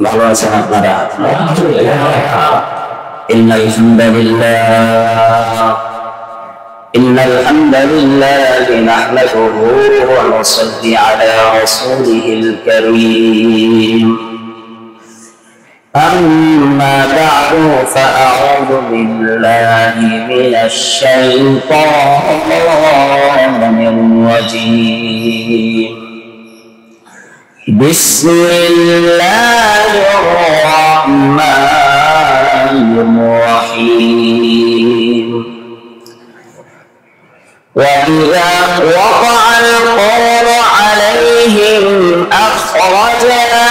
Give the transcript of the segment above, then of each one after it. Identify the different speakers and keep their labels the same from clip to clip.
Speaker 1: ভালো আছেন আপনারা? ইন্নাল হামদালিল্লাহ নাহমাদুহু ওয়া নুসাল্লি আলা রাসূলিহিল কারীম أما بعد فأعوذ بالله من الشيطان الرجيم بسم الله الرحمن الرحيم وإذا وقع القول عليهم أخرجنا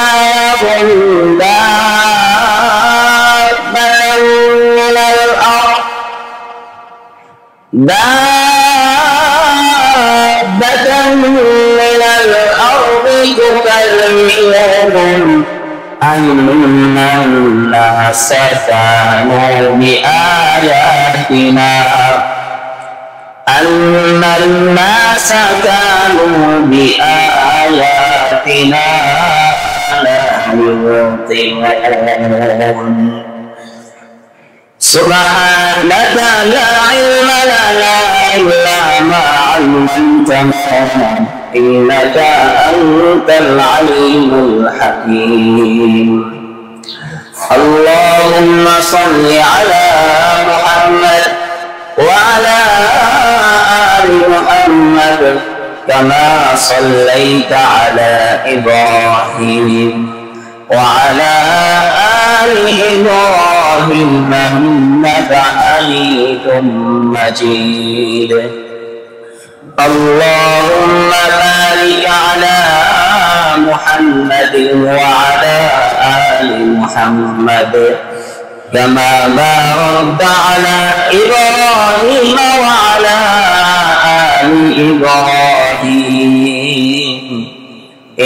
Speaker 1: دابة من الأرض تكلمهم أن الناس كانوا بآياتنا لا يوقنون سبحانك لا علم لنا إلا ما علمتنا إنك أنت العليم الحكيم اللهم صل على محمد وعلى آل محمد كما صليت على إبراهيم وعلى آل إبراهيم إنك حميد مجيد اللهم بارك على محمد وعلى آل محمد كما باركت على إبراهيم وعلى آل إبراهيم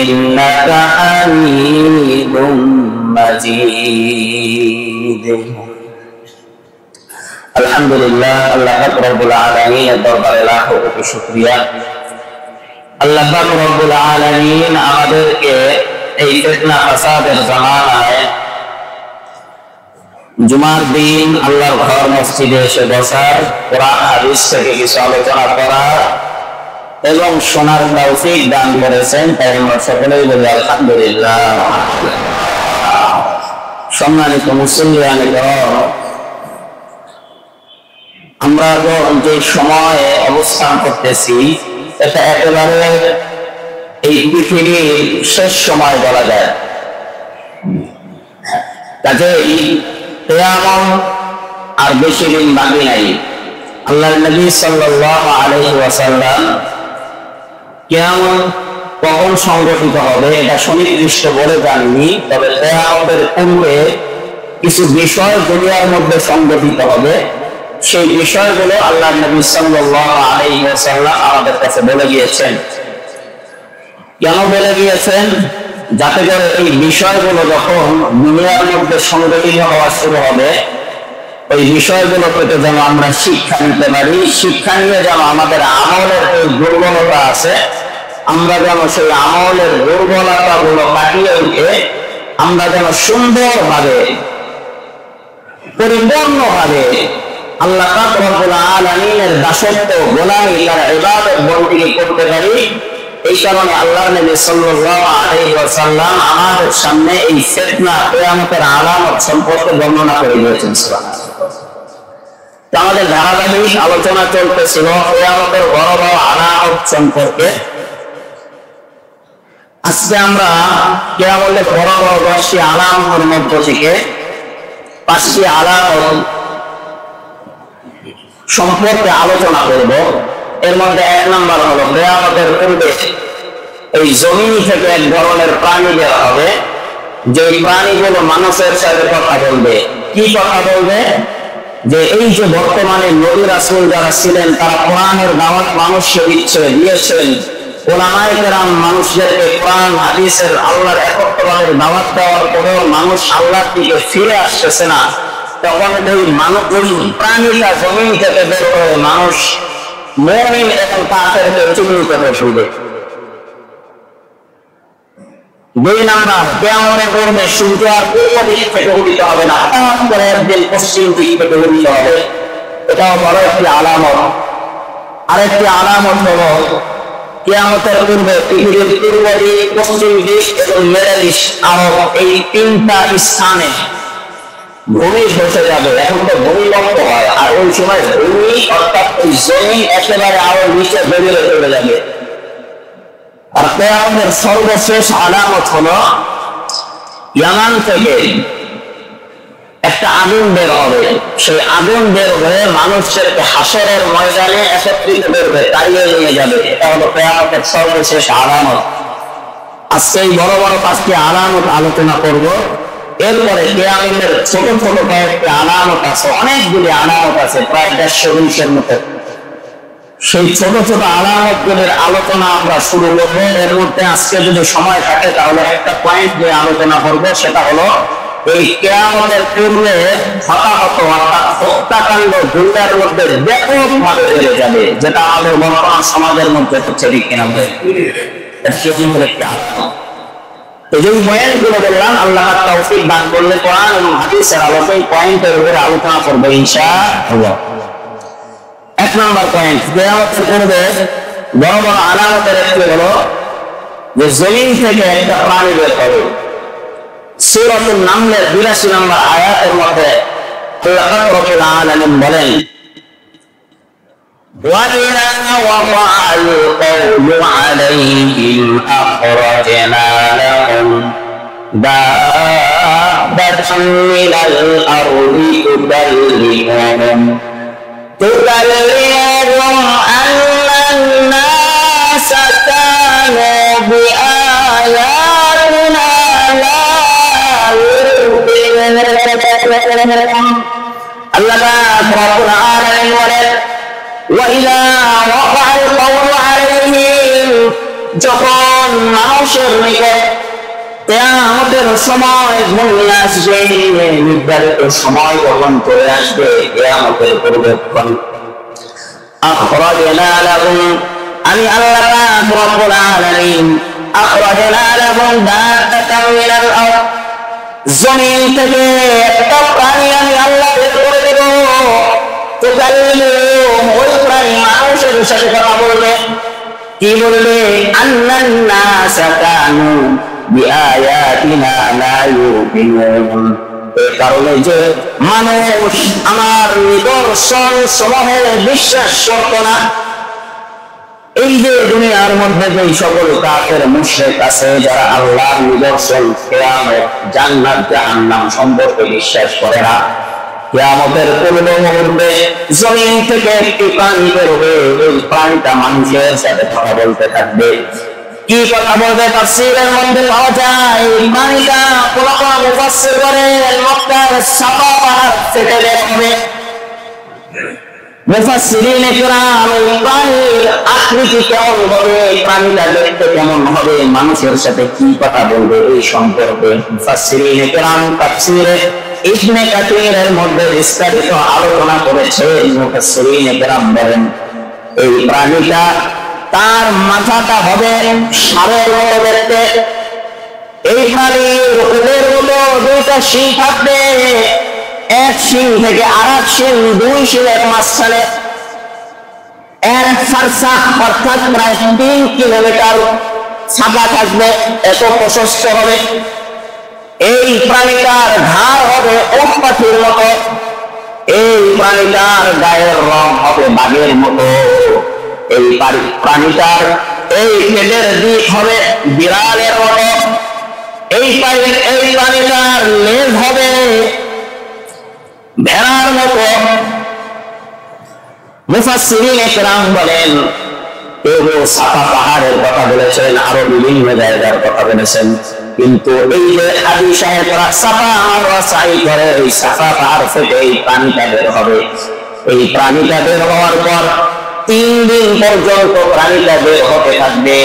Speaker 1: إنك حميد مجيد আলহামদুলিল্লাহ আল্লাহ রাব্বুল আলামিনের দরবারে লাখো কোটি শুকরিয়া। আল্লাহ রাব্বুল আলামিন আমাদেরকে এই ফিতনা ফাসাদের জামানায় জুমার দিন আল্লাহর ঘর মসজিদে এসে বসার, কোরআন হাদিস থেকে কিছু আলোচনা করা এবং শোনার তৌফিক দান করেছেন, তাই আমরা সকলেই বলি আলহামদুলিল্লাহ। সম্মানিত মুসল্লিয়ানে কিরাম, আমরা যে সময়ে অবস্থান করতেছি এটা একেবারে এই পৃথিবীর শেষ সময় বলা যায়। কাজেই কিয়ামত আর বেশি দিন বাকি নাই। আল্লাহর নবী সাল্লাল্লাহু আলাইহি ওয়াসাল্লাম কিয়ামত কখন সংঘটিত হবে এটা সুনির্দিষ্ট বলে জানিনি, তবে কিয়ামতের পূর্বে কিছু বিষয় দুনিয়ার মধ্যে সংঘটিত হবে। সেই বিষয়গুলো আল্লাহর নবী সাল্লাল্লাহু আলাইহি ওয়াসাল্লাম আমাদের কাছে বলে গিয়েছেন। কেন বলে গিয়েছেন? যাতে করে এই বিষয়গুলো যখন দুনিয়ার মধ্যে সংঘটিত হওয়া শুরু হবে, ওই বিষয়গুলো থেকে যেন আমরা শিক্ষা নিতে পারি, শিক্ষা নিয়ে যেন আমাদের আমলের যে দুর্বলতা আছে আমরা যেন সেই আমলের দুর্বলতা গুলো কাটিয়ে উঠে আমরা যেন সুন্দরভাবে পরিপূর্ণভাবে আল্লাহ পাক রব্বুল আলামিনের দাসত্ব গোলামি তার ইবাদত বন্দেগী করতে পারি। এই কারণে আল্লাহর নবী সাল্লাল্লাহু আলাইহি ওয়াসাল্লাম আমাদের সামনে এই ফিতনা কিয়ামতের আলামত সম্পর্কে বর্ণনা করে দিয়েছেন। সুবহানাল্লাহ। আমাদের ধারাবাহিক আলোচনা চলতেছিল কিয়ামতের বড় বড় আলামত সম্পর্কে। আজকে আমরা কিয়ামতের বড় বড় 10টি আলামতের মধ্য থেকে 5টি আলামত সম্পর্কে আলোচনা করব। এর মধ্যে 1 নম্বর হলো কিয়ামতের পূর্বে এই জমিন থেকে এক ধরনের প্রাণী বের হবে, যে প্রাণীগুলো মানুষের সাথে কথা বলবে। কি কথা বলবে? যে এই যে বর্তমানে নবী রাসূল যারা ছিলেন তারা কোরআনের দাওয়াত মানুষকে দিয়েছেন, উলামায়ে কেরাম মানুষদেরকে কোরআন হাদিসের আল্লাহর একত্ববাদের দাওয়াত দেওয়ার পরেও মানুষ আল্লাহর দিকে ফিরে আসতেছে না, তখন ওই মানব প্রাণীরা জমিন থেকে বের করে মানুষ মুমিন এবং কাফেরকে চিহ্নিত করে শুনবে। দুই নাম্বার, কিয়ামতের পূর্বে সূর্য আর পূর্ব দিক থেকে উদিত হবে না, হঠাৎ করে একদিন পশ্চিম দিক থেকে উদিত হবে। এটাও বড় একটি আলামত। আরেকটি আলামত হলো কিয়ামতের পূর্বে পৃথিবীর পূর্ব দিক, পশ্চিম দিক এবং মিডল ইস্ট আরব, এই তিনটা স্থানে ভূমি ধসে যাবে। এখন তো ভূমিকম্প হয়, আর ওই সময় ভূমি অর্থাৎ ওই জমি একেবারে আরো নিচে বেরিয়ে চলে যাবে। আর কিয়ামতের সর্বশেষ আলামত হলো ইয়ামান থেকে একটা আগুন বের হবে। সেই আগুন বের হয়ে মানুষদেরকে হাসরের ময়দানে একত্রিত করবে, তাড়িয়ে নিয়ে যাবে। এটা হলো কিয়ামতের সর্বশেষ আলামত। আজকে এই বড় বড় পাঁচটি আলামত আলোচনা করব। এরপরে কিয়ামতের ছোট ছোট কয়েকটি আলামত আছে, অনেকগুলি আলামত আছে, প্রায় 150-200 মতো। সেই ছোট ছোট আলামত গুলির আলোচনা আমরা শুরু করব। এর মধ্যে আজকে যদি সময় থাকে তাহলে একটা পয়েন্ট নিয়ে আলোচনা করব, সেটা হলো এই কিয়ামতের পূর্বে হতাহত অর্থাৎ হত্যাকাণ্ড দুনিয়ার মধ্যে ব্যাপকভাবে বেড়ে যাবে, যেটা আমাদের বর্তমান সমাজের মধ্যে হচ্ছে। ঠিক কিনা? এই যে পয়েন্টগুলো বললাম, আল্লাহ তৌফিক দান করলে কোরআন এবং হাদিসের আলোকে এই পয়েন্টের উপরে আলোচনা করবো ইনশাআল্লাহ। এক নম্বর পয়েন্ট, কিয়ামতের পূর্বে বড় বড় আলামতের একটি হলো যে জমিন থেকে একটা প্রাণী বের হবে। সূরাতুন নামলের 82 নম্বর আয়াতের মধ্যে আল্লাহ রাব্বুল আলামিন বলেন, وَإِذَا وَقَعَ الْقَوْلُ عَلَيْهِمْ أَخْرَجْنَا لَهُمْ دَابَّةً مِّنَ الْأَرْضِ تُكَلِّمُهُمْ أَنَّ النَّاسَ كَانُوا بِآيَاتِنَا لَا يُؤْمِنُونَ। আল্লাহ রাব্বুল আলামিন বলেন, وَإِذَا وَقَعَ الْقَوْلُ عَلَيْهِمْ, যখন মানুষের নিকট কিয়ামতের সময় ঘনিয়ে আসবে, নির্ধারিত সময় যখন চলে আসবে, কিয়ামতের পূর্বে আখরাজনা লাহুম, আমি আল্লাহ রাব্বুল আলামিন আখরাজনা লাহুম দাব্বাতাম মিনাল আরদ, জমিন থেকে একটা প্রাণী আমি আল্লাহ বের করে দেব। তুকাল্লিমুহুম, ওই প্রাণী মানুষের সাথে কথা বলবে। কি বলবে? আন্নান নাসা কানু বিআয়াতিনা লা ইউমিনুন, এই কারণে যে মানুষ আমার নিদর্শন সমূহে বিশ্বাস করত না। এই যে দুনিয়ার মধ্যে যে সকল কাফের মুশরিক আছে, যারা আল্লাহর নিদর্শন, কিয়ামত, জান্নাত, জাহান্নাম সম্পর্কে বিশ্বাস করে না, কিয়ামতের পূর্ব মুহূর্তে জমিন থেকে একটি প্রাণী বের হবে। ওই প্রাণীটা মানুষের সাথে কথা বলতে থাকবে। কি কথা বলতে? তাফসীরের মধ্যে পাওয়া যায়, প্রাণীটা কোন কোন মুফাসসির বলেন মক্কার সাফা পাহাড় থেকে বের হবে। মুফাসসিরিনে কেরাম এই প্রাণীর আকৃতি কেমন হবে, প্রাণীটা দেখতে কেমন হবে, মানুষের সাথে কি কথা বলবে, এই সম্পর্কে মুফাসসিরিনে কেরাম তাফসীরে ইবনে কাসীরের মধ্যে বিস্তারিত আলোচনা করেছে। মুফাসসিরিনে কেরাম বলেন, এই প্রাণীটা তার মাথাটা হবে ষাঁড়ের মতো দেখতে। এই প্রাণীর ওদের মতো দুইটা শিং থাকবে, এক শিং থেকে আরেক শিং, দুই শিংয়ের মাঝখানে এর ফারসাখ অর্থাৎ প্রায় 3 কিলোমিটার ছাপা থাকবে, এত প্রশস্ত হবে। এই প্রাণীটার ঘাড় হবে উট পাখির মতো। এই প্রাণীটার গায়ের রং হবে বাঘের মতো। এই প্রাণীটার এই পেটের দিক হবে বিড়ালের মতো। এই প্রাণীটার লেজ হবে ভেড়ার মতো। মুফাসসিরিনে কেরাম বলেন, কেউ সাফা পাহাড়ের কথা বলেছেন, আরো বিভিন্ন জায়গার কথা বলেছেন, কিন্তু এই যে হাদীস সাহেবরা সাফা আর সাই করে, এই সাফা পাহাড় থেকে এই প্রাণীটা বের হবে। এই প্রাণীটা বের হওয়ার পর 3 দিন পর্যন্ত প্রাণীটা বের হতে থাকবে,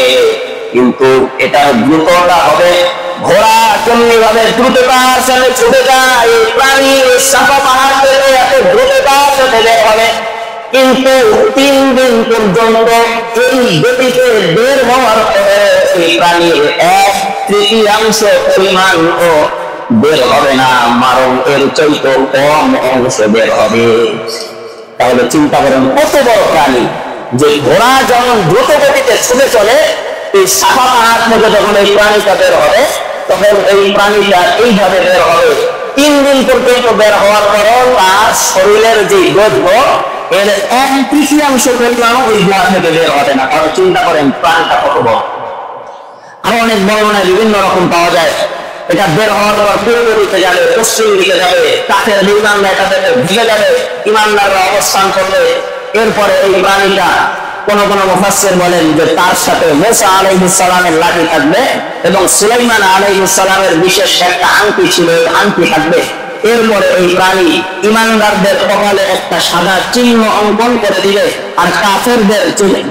Speaker 1: কিন্তু এটা দ্রুততা হবে ঘোড়া তেমনি ভাবে দ্রুততার সাথে ছুটে যায়। এই প্রাণী সাফা পাহাড় থেকে এত দ্রুততার সাথে বের হবে, কিন্তু 3 দিন পর্যন্ত এই গতিতে বের হওয়ার পরে এই প্রাণীর তৃতীয়াংশ পরিমাণ ও বের হবে না, বরং এর চাইতে কম অংশ বের হবে। তাহলে চিন্তা করেন কত বড় প্রাণী, যে ঘোড়া যেমন দ্রুত গতিতে ছুটে চলে, এই সাফা পাহাড় থেকে যখন এই প্রাণীটা বের হবে তখন এই প্রাণীটা এইভাবে বের হবে। 3 দিন পর্যন্ত বের হওয়ার পরও তার শরীরের যে গর্ভ এর 1/3 পরিমাণ ওই ঘোড়া থেকে বের হবে না। তাহলে চিন্তা করেন প্রাণীটা কত বড়। আরো অনেক বর্ণনায় বিভিন্ন রকম পাওয়া যায়। এটা বের হওয়ার পর পূর্ব দিকে যাবে, পশ্চিম দিকে যাবে, কাফের ইমানদার তাদেরকে ভিজে যাবে, ইমানদাররা অবস্থান করবে। এরপরে এই প্রাণীটা কোন কোন মুফাসসির বলেন যে তার সাথে মুসা আলাইহিস সালামের লাঠি থাকবে এবং সুলাইমান আলাইহিস সালামের বিশেষ একটা আংটি ছিল, আংটি থাকবে। এরপরে এই প্রাণী ইমানদারদের কপালে একটা সাদা চিহ্ন অঙ্কন করে দিবে আর কাফেরদের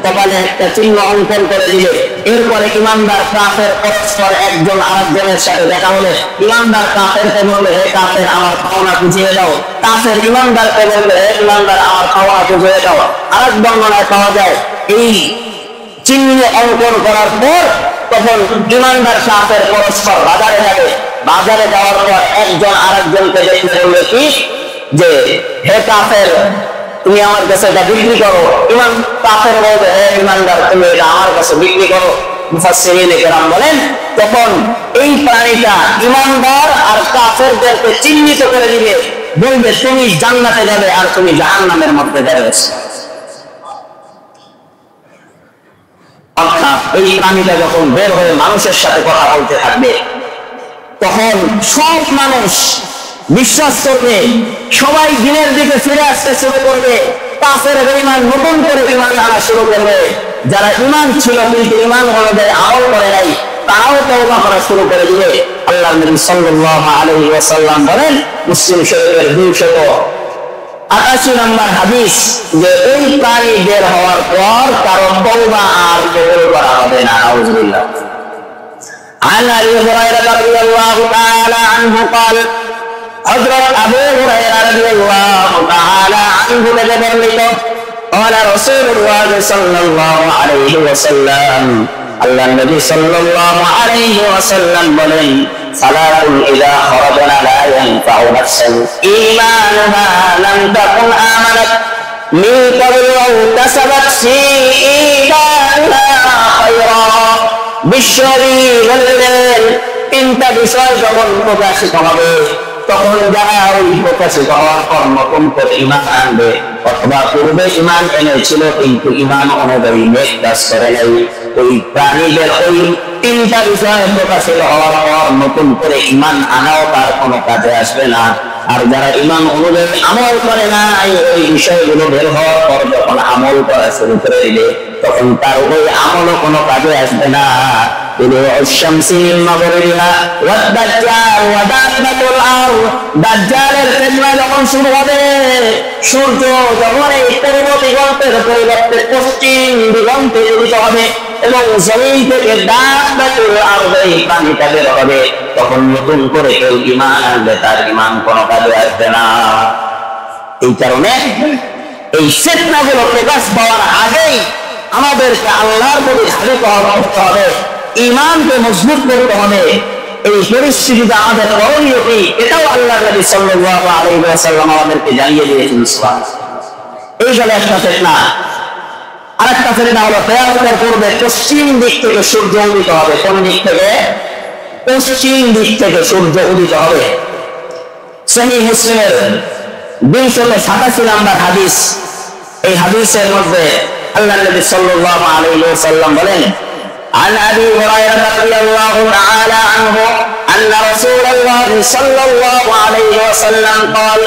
Speaker 1: কপালে একটা চিহ্ন অঙ্কন করে দিবে। এরপরে ইমানদার কাফের পরস্পর একজন আরেকজনের সাথে দেখা হলে ইমানদার কাফেরকে বলবে, হে কাফের আমার পাওনা বুঝিয়ে দাও। কাফের ইমানদারকে বলবে, হে ইমানদার আমার পাওনা বুঝিয়ে দাও। আরেক বর্ণনায় পাওয়া যায় এই চিহ্ন অঙ্কন করার পর তখন ইমানদার কাফের পরস্পর বাজারে যাবে। বাজারে যাওয়ার পর একজন আরেকজনকে দেখে বলবে কি যে, হে কাফের তুমি আমার কাছে এটা বিক্রি করো। কাফের বলবে, হে ইমানদার তুমি এটা আমার কাছে বিক্রি করো। মুফাসসিরিনে কেরাম বলেন তখন এই প্রাণীটা ইমানদার আর কাফেরদেরকে চিহ্নিত করে দিবে, বলবে তুমি জান্নাতে যাবে আর তুমি জাহান্নামের মধ্যে যাবে। অর্থাৎ এই প্রাণীটা যখন বের হয়ে মানুষের সাথে কথা বলতে থাকবে তখন সব মানুষ বিশ্বাস করবে, সবাই দিনের দিকে ফিরে আসতে শুরু করবে। কাফের বেঈমান নতুন করে ঈমান আনা শুরু করবে। যারা ঈমান ছিল কিন্তু ঈমান অনুযায়ী আমল করে নাই তারাও তওবা করা শুরু করে দিবে। আল্লাহর নবী সাল্লাল্লাহু আলাইহি ওয়াসাল্লাম বলেন মুসলিম শরীফের 288 নম্বর হাদিস যে এই প্রাণী বের হওয়ার পর কারো তওবা আর কবুল করা হবে না। আউযুবিল্লাহ। عن ابي هريره رضي الله تعالى عنه قال حضرت ابو هريره رضي الله تعالى عنه قال رسول الله صلى الله عليه وسلم الله النبي صلى الله عليه وسلم বলেন صلاة إذا خرجنا لا ينفع نفسا إيمانها لم تكن آمنت من قبل أو كسبت في إيمانها خيرا। বিশ্বরী বললেন তিনটা বিষয় যখন প্রকাশিত হবে তখন যারা ওই প্রকাশিত হওয়ার পর নতুন করে ঈমান আনবে অথবা পূর্বে ঈমান এনেছিল কিন্তু ঈমান অনুযায়ী নেক কাজ করে নাই, ওই প্রাণীদের ওই তিনটা বিষয় প্রকাশিত হওয়ার পর নতুন করে ঈমান আনাও তার কোনো কাজে আসবে না। আর যারা ঈমান অনুযায়ী আমল করে না ওই বিষয়গুলো বের হওয়ার পর যখন আমল করা শুরু করে দিলে তখন তার ওই আমলও কোনো কাজে আসবে না। দাজ্জালের ফিতনা যখন শুরু হবে, সূর্য যখন এই পূর্ব দিগন্তের পরিবর্তে পশ্চিম দিগন্তে উদিত হবে এবং জমিন থেকে দাজ্জালুল আরদ এই প্রাণীটা বের হবে, তখন নতুন করে কেউ ঈমান আনলে তার ঈমান কোনো কাজে আসবে না। এই কারণে এই ফিতনাগুলো প্রকাশ পাওয়ার আগেই আমাদেরকে আল্লাহর প্রতি হাজির করতে হবে, ঈমানকে মজবুত করতে হবে। এই পরিস্থিতিতে আমাদের করণীয় কি এটাও আল্লাহর নবী সাল্লাল্লাহু আলাইহি ওয়াসাল্লাম আমাদেরকে জানিয়ে দিয়েছেন। এই হলো একটা ফিতনা। আরেকটা ফিতনা হলো কিয়ামতের পূর্বে পশ্চিম দিক থেকে সূর্য উদিত হবে। কোন দিক থেকে? পশ্চিম দিক থেকে সূর্য উদিত হবে। সহিহ মুসলিমের 287 নম্বর হাদিস। এই হাদিসের মধ্যে আল্লাহর নবী সাল্লাল্লাহু আলাইহি ওয়াসাল্লাম বলেন عن ابي هريره رضي الله تعالى عنه ان رسول الله صلى الله عليه وسلم قال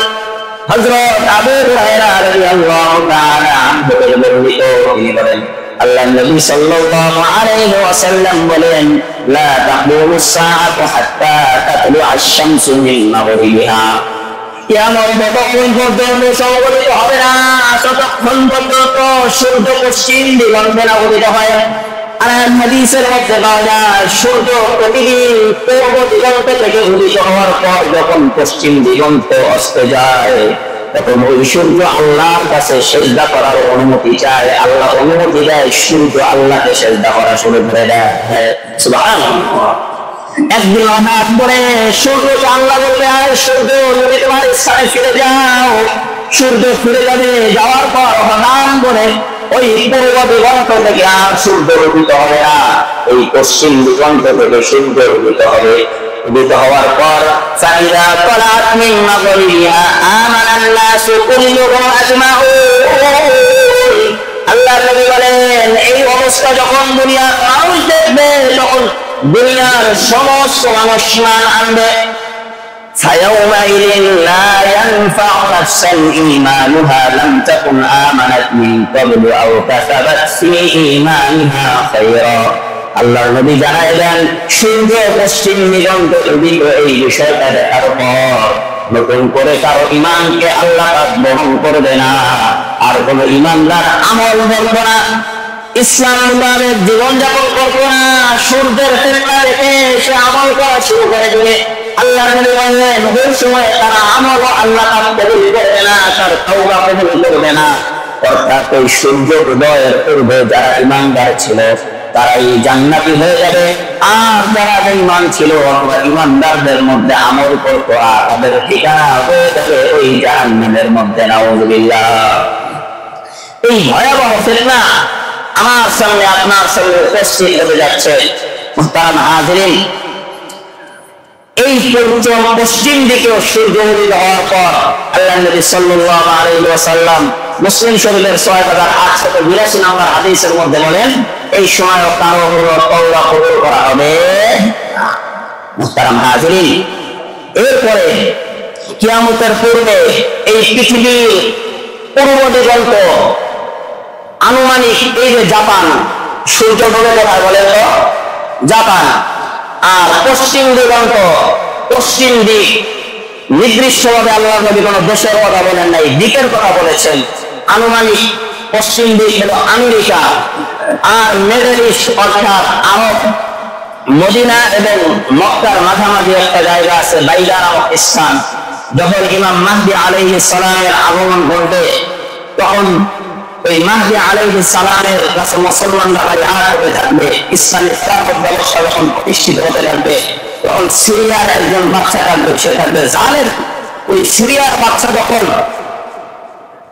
Speaker 1: حضرت ابو هريره رضي الله تعالى عنه বলেন আল্লাহর নবী সাল্লাল্লাহু আলাইহি ওয়াসাল্লাম বলেন لا تقوم الساعه حتى تطلع الشمس من مغربها। কিয়ামত যতক্ষণ পর্যন্ত সংঘটিত হবে না ততক্ষণ পর্যন্ত সূর্য পশ্চিম দিগন্তে না উদিত হয়। আর হাদিসের মধ্যে পাওয়া যায় সূর্য প্রতিদিন পূর্ব দিগন্ত থেকে উদিত হওয়ার পর যখন পশ্চিম দিগন্তে অস্ত যায় তখন ওই সূর্য আল্লাহর কাছে সিজদা করার অনুমতি চায়। আল্লাহ অনুমতি দেয়, সূর্য আল্লাহকে সিজদা করা শুরু করে দেয়। সুবহানাল্লাহ। একদিন হঠাৎ করে সূর্যকে আল্লাহ বলবে, আর সূর্য তুমি তোমার স্থানে ফিরে যাও। সূর্য ফিরে যাবে, যাওয়ার পর হঠাৎ করে ওই পূর্ব দিগন্ত থেকে আর সূর্য উদিত হবে না, ওই পশ্চিম দিগন্ত থেকে সূর্য উদিত হবে। উদিত হওয়ার পর ফাইদা তালাত মিন মাগরিবিহা আমানান নাসু কুল্লুহুম আজমাউন। আল্লাহর নবী বলেন, এই অবস্থা যখন দুনিয়ার মানুষ দেখবে, তখন দুনিয়ার সমস্ত মানুষ ঈমান আনবে। فيومئذ لا ينفع نفسا إيمانها لم تكن آمنت من قبل أو كسبت في إيمانها خيرا। আল্লাহর নবী জানায় দেন, সূর্য পশ্চিম দিগন্ত উদিত এই বিষয়টা দেখার পর নতুন করে কারো ঈমানকে আল্লাহ বহন করবে না, আর কোন ঈমানদার আমল করবে না, ইসলাম মোতাবেক জীবনযাপন করবে না। সূর্যের তেজনা রেখে সে আমল করা শুরু করে দেবে। আল্লাহর নবী বলেন, ওই সময় তারা আমল আল্লাহ তাআলা কবুল করবে না, তার তওবা কবুল করবে না। অর্থাৎ ওই সূর্য উদয়ের পূর্বে যারা ঈমানদার ছিল তারাই জান্নাতি হয়ে যাবে, আর যারা বেঈমান ছিল অথবা ঈমানদারদের মধ্যে আমল করতো আর তাদের ঠিকানা হয়ে যাবে ওই জাহান্নামের মধ্যে। নাউযুবিল্লাহ। এই ভয়াবহ ফিতনা আমার সামনে আপনার সামনে উপস্থিত হয়ে যাচ্ছে। মুহতারাম হাজিরিন, এই পশ্চিম দিকে সূর্য উদিত হওয়ার পর আল্লাহর নবী সাল্লাল্লাহু আলাইহি ওয়াসাল্লাম মুসলিম শরীফের 6882 নম্বর হাদিসের মধ্যে বলেন, এই সময় কারো তওবা কবুল করা হবে না। মুহতারাম হাজিরিন, এরপরে কিয়ামতের পূর্বে এই পৃথিবীর পূর্ব দিগন্ত আনুমানিক এই যে জাপান, সূর্য ডুবে কোথায় বলেন তো? জাপান। আর পশ্চিম দিগন্ত, পশ্চিম দিক নির্দিষ্টভাবে আল্লাহর নবী কোনো দেশের কথা বলেন নাই, দিকের কথা বলেছেন। আনুমানিক পশ্চিম দিক হলো আমেরিকা, আর মিডল ইস্ট অর্থাৎ আরব, মদিনা এবং মক্কার মাঝামাঝি একটা জায়গা আছে বাইদা নামক স্থান। যখন ইমাম মাহদী আলাইহিস সালামের আগমন ঘটবে, তখন ওই মাহদী আলাইহিস সালামের কাছে মুসলমানরা বাইআত হতে থাকবে, ইসলামের খেলাফত ব্যবস্থা যখন প্রতিষ্ঠিত হতে থাকবে, তখন সিরিয়ার একজন বাচ্চা থাকবে, সে থাকবে জালের। ওই সিরিয়ার বাচ্চা যখন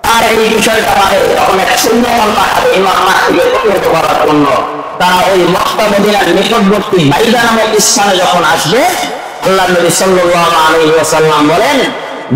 Speaker 1: তার এই বিষয়টা পাবে, তখন একটা সুন্দর পাঠাবে ইমাম মাহদীকে প্রতিহত করার জন্য। তারা ওই মক্কা মদিনার নিকটবর্তী বাইদা নামক স্থানে যখন আসবে, আল্লাহর নবী সাল্লাল্লাহু আলাইহি ওয়াসাল্লাম বলেন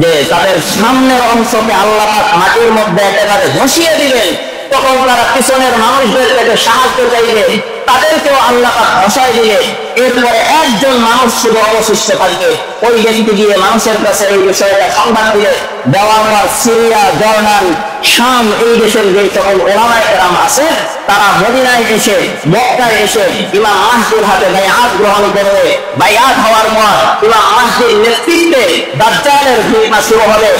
Speaker 1: যে তাদের সামনের অংশকে আল্লাহ মাটির মধ্যে একেবারে ধসিয়ে দিবেন। তখন তারা পিছনের মানুষদের থেকে সাহায্য চাইবে, তাদেরকেও আল্লাহ ধসাই দিবে। এরপরে একজন মানুষ শুধু অবশিষ্ট থাকবে, ওই ব্যক্তি গিয়ে মানুষের কাছে এই বিষয়টা সংবাদ দিলে দেওয়ার পর সিরিয়া, জর্ডান, শাম এই দেশের যে সকল ওলামায়ে কেরাম আছে, তারা মদিনায় এসে, মক্কায় এসে ইমাম মাহদীর হাতে বাইআত গ্রহণ করবে। বাইআত হওয়ার পর ইমাম মাহদীর নেতৃত্বে দাজ্জালের ফিতনা শুরু হবে,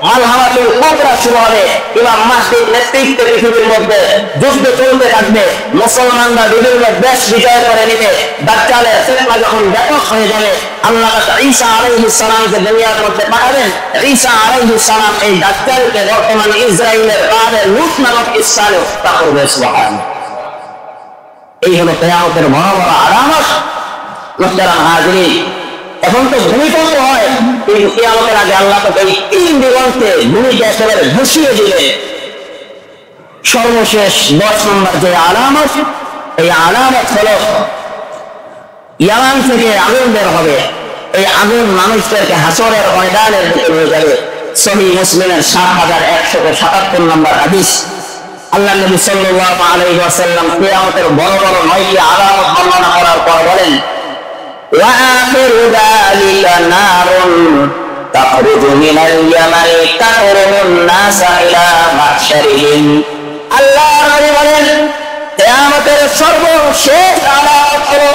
Speaker 1: মালহামাতুল কুবরা শুরু হবে। ইমাম মাহদীর নেতৃত্বে পৃথিবীর মধ্যে যুদ্ধ চলতে থাকবে, মুসলমানরা বিভিন্ন দেশ বিজয় করে নিবে। দাজ্জালের ফিতনা যখন ব্যাপক হয়ে যাবে, আল্লাহ ঈসা আলাইহিস সালামকে দুনিয়ার মধ্যে পাঠাবেন। ঈসা আলাইহিস সালাম এই দাজ্জালকে বর্তমানে ইসরায়েলের কারে লুত নামক স্থানে হত্যা করবে। সুবহানাল্লাহ। এই হলো কিয়ামতের বড় বড় আলামত। মুহতারাম হাজিরিন, এখন তো ভূমিকম্প হয়, কিন্তু কিয়ামতের আগে আল্লাহ তো এই তিন দিগন্তে ভূমিকে একেবারে ধসিয়ে দিবে। সর্বশেষ 10 নম্বর যে আলামত, এই আলামত হলো ইয়ামান থেকে আগুন বের হবে। এই আগুন মানুষদেরকে হাসরের ময়দানে দিকে নিয়ে যাবে। সহিহ মুসলিমের 7177 নম্বর হাদিস। আল্লাহ নবী সাল্লাল্লাহু আলাইহি ওয়াসাল্লাম কিয়ামতের বড় বড় 9টি আলামত বর্ণনা করার পর বলেন, ওয়া আখিরু যালিকা নারুন তাখরুজু মিনাল ইয়ামানি তা'রুমুন নাসা ইলা মাহশারিহিম। আল্লাহ নবী বলেন, কিয়ামতের সর্বশেষ আলামত হলো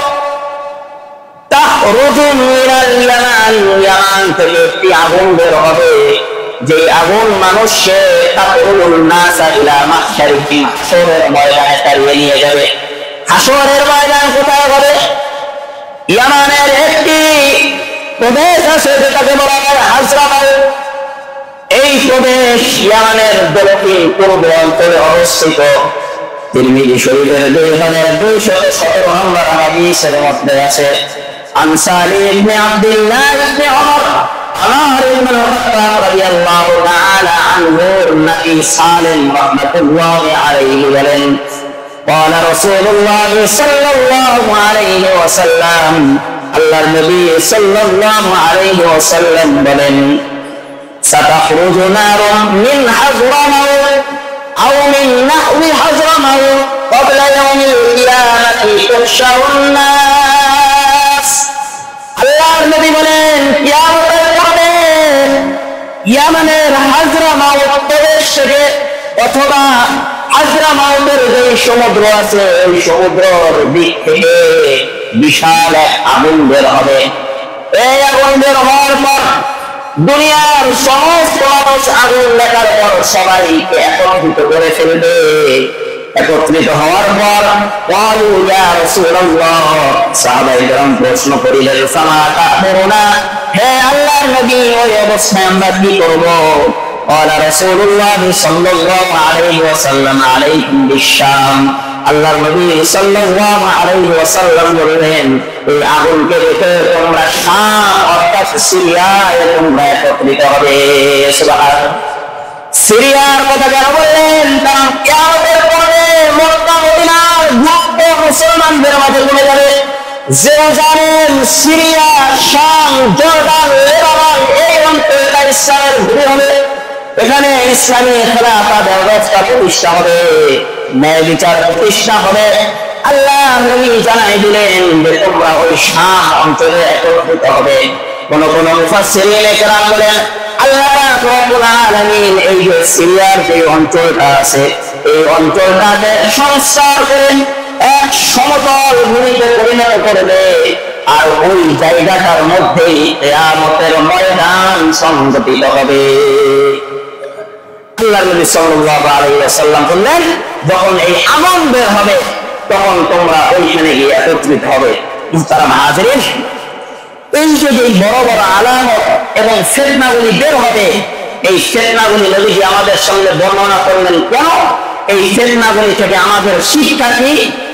Speaker 1: তাখরুজু মিনাল ইয়ামানি, ইয়ামান থেকে একটি আগুন বের হবে, যে আগুন মানুষকে তা'রুমুন নাসা ইলা মাহশারিহিম, হাসরের ময়দানে তাড়িয়ে নিয়ে যাবে। হাসরের ময়দান কোথায় হবে? ইয়ামানের একটি প্রদেশ আছে যেটাকে বলা হয় হাজরামাউত। এই প্রদেশ ইয়ামানের দক্ষিণ পূর্ব অঞ্চলে অবস্থিত। তিরমিজি শরীফের 2217 নম্বর হাদিসের মধ্যে আছে, عن سالم بن عبد الله بن عمر عمر بن الخطاب رضي الله تعالى عنه النبي سالم رحمة الله عليه বলেন قال رسول الله صلى الله عليه وسلم الله النبي صلى الله عليه وسلم বলেন ستخرج نار من حضرموت أو من نحو حضرموت قبل يوم القيامة تحشر الناس الله النبي বলেন কিয়ামতের পরে ইয়ামানের হাজরামাউত প্রদেশ থেকে অথবা হাজরামাউতের যে সমুদ্র আছে ওই সমুদ্রের দিক থেকে বিশাল আগুন বের হবে। এই আগুন বের হওয়ার পর দুনিয়ার সমস্ত মানুষ আগুন দেখার পর সবাইকে একত্রিত করে ফেলবে। একত্রিত হওয়ার পর ক্বালু ইয়া রাসূলুল্লাহ সাহাবায়ে কেরাম প্রশ্ন করিলেন ফামা তা'মুরুনা, হে আল্লাহর নবী ওই অবস্থায় আমরা কি করব? قال رسول الله صلى الله عليه وسلم عليكم بالشام, আল্লাহর নবী সাল্লাল্লাহু আলাইহি ওয়াসাল্লাম বললেন এই আগুনকে দেখে তোমরা শাম অর্থাৎ সিরিয়ায় তোমরা একত্রিত হবে। সুবহানাল্লাহ। সিরিয়ার কথা কেন বললেন? কারণ কিয়ামতের পরে মক্কা মদিনার যুদ্ধ মুসলমানদের মাঝে কমে যাবে। যে জানেন সিরিয়া, শাম, জর্ডান, লেবানন এই অঞ্চলটা ইসলামের ভূমি হবে। এখানে ইসলামী খেলাফত ব্যবস্থা প্রতিষ্ঠা হবে, ন্যায় বিচার প্রতিষ্ঠা হবে। আল্লাহ নবী জানাই দিলেন যে তোমরা ওই শাম অঞ্চলে একত্রিত হবে। কোন কোন মুফাসসিরিনে কেরাম বলেন আল্লাহ রাব্বুল আলামিন এই যে সিরিয়ার যে অঞ্চলটা আছে এই অঞ্চলটাকে সংস্কার করে এক সমতল ভূমিতে পরিণত করবে, আর ওই জায়গাটার মধ্যেই কিয়ামতের ময়দান সংগঠিত হবে। আল্লাহ নবী সাল্লাল্লাহু আলাইহি ওয়াসাল্লাম বললেন যখন এই আগুন বের হবে তখন তোমরা ওইখানে গিয়ে একত্রিত হবে। মুহতারাম হাজিরিন, এই যে বড় বড় আলামত এবং ফিতনাগুলি বের হবে, এই ফিতনাগুলি নবীজি আমাদের সঙ্গে বর্ণনা করলেন কেন? এই ফিতনাগুলি থেকে আমাদের শিক্ষা কি,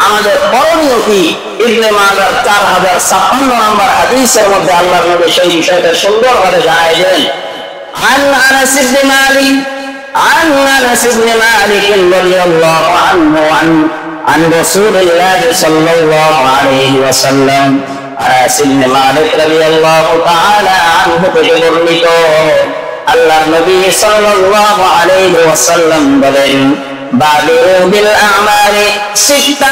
Speaker 1: আমাদের করণীয় কি? ইবনে মাজাহ 4056 নম্বর হাদিসের মধ্যে আল্লাহর নবী সেই বিষয়টা সুন্দরভাবে জানাই দেন। عن أنس بن مالك رضي الله عنه عن رسول الله صلى الله عليه وسلم أنس بن مالك رضي الله تعالى عنه بجبرنك الله النبي صلى الله عليه وسلم بلن بادروا بالأعمال ستا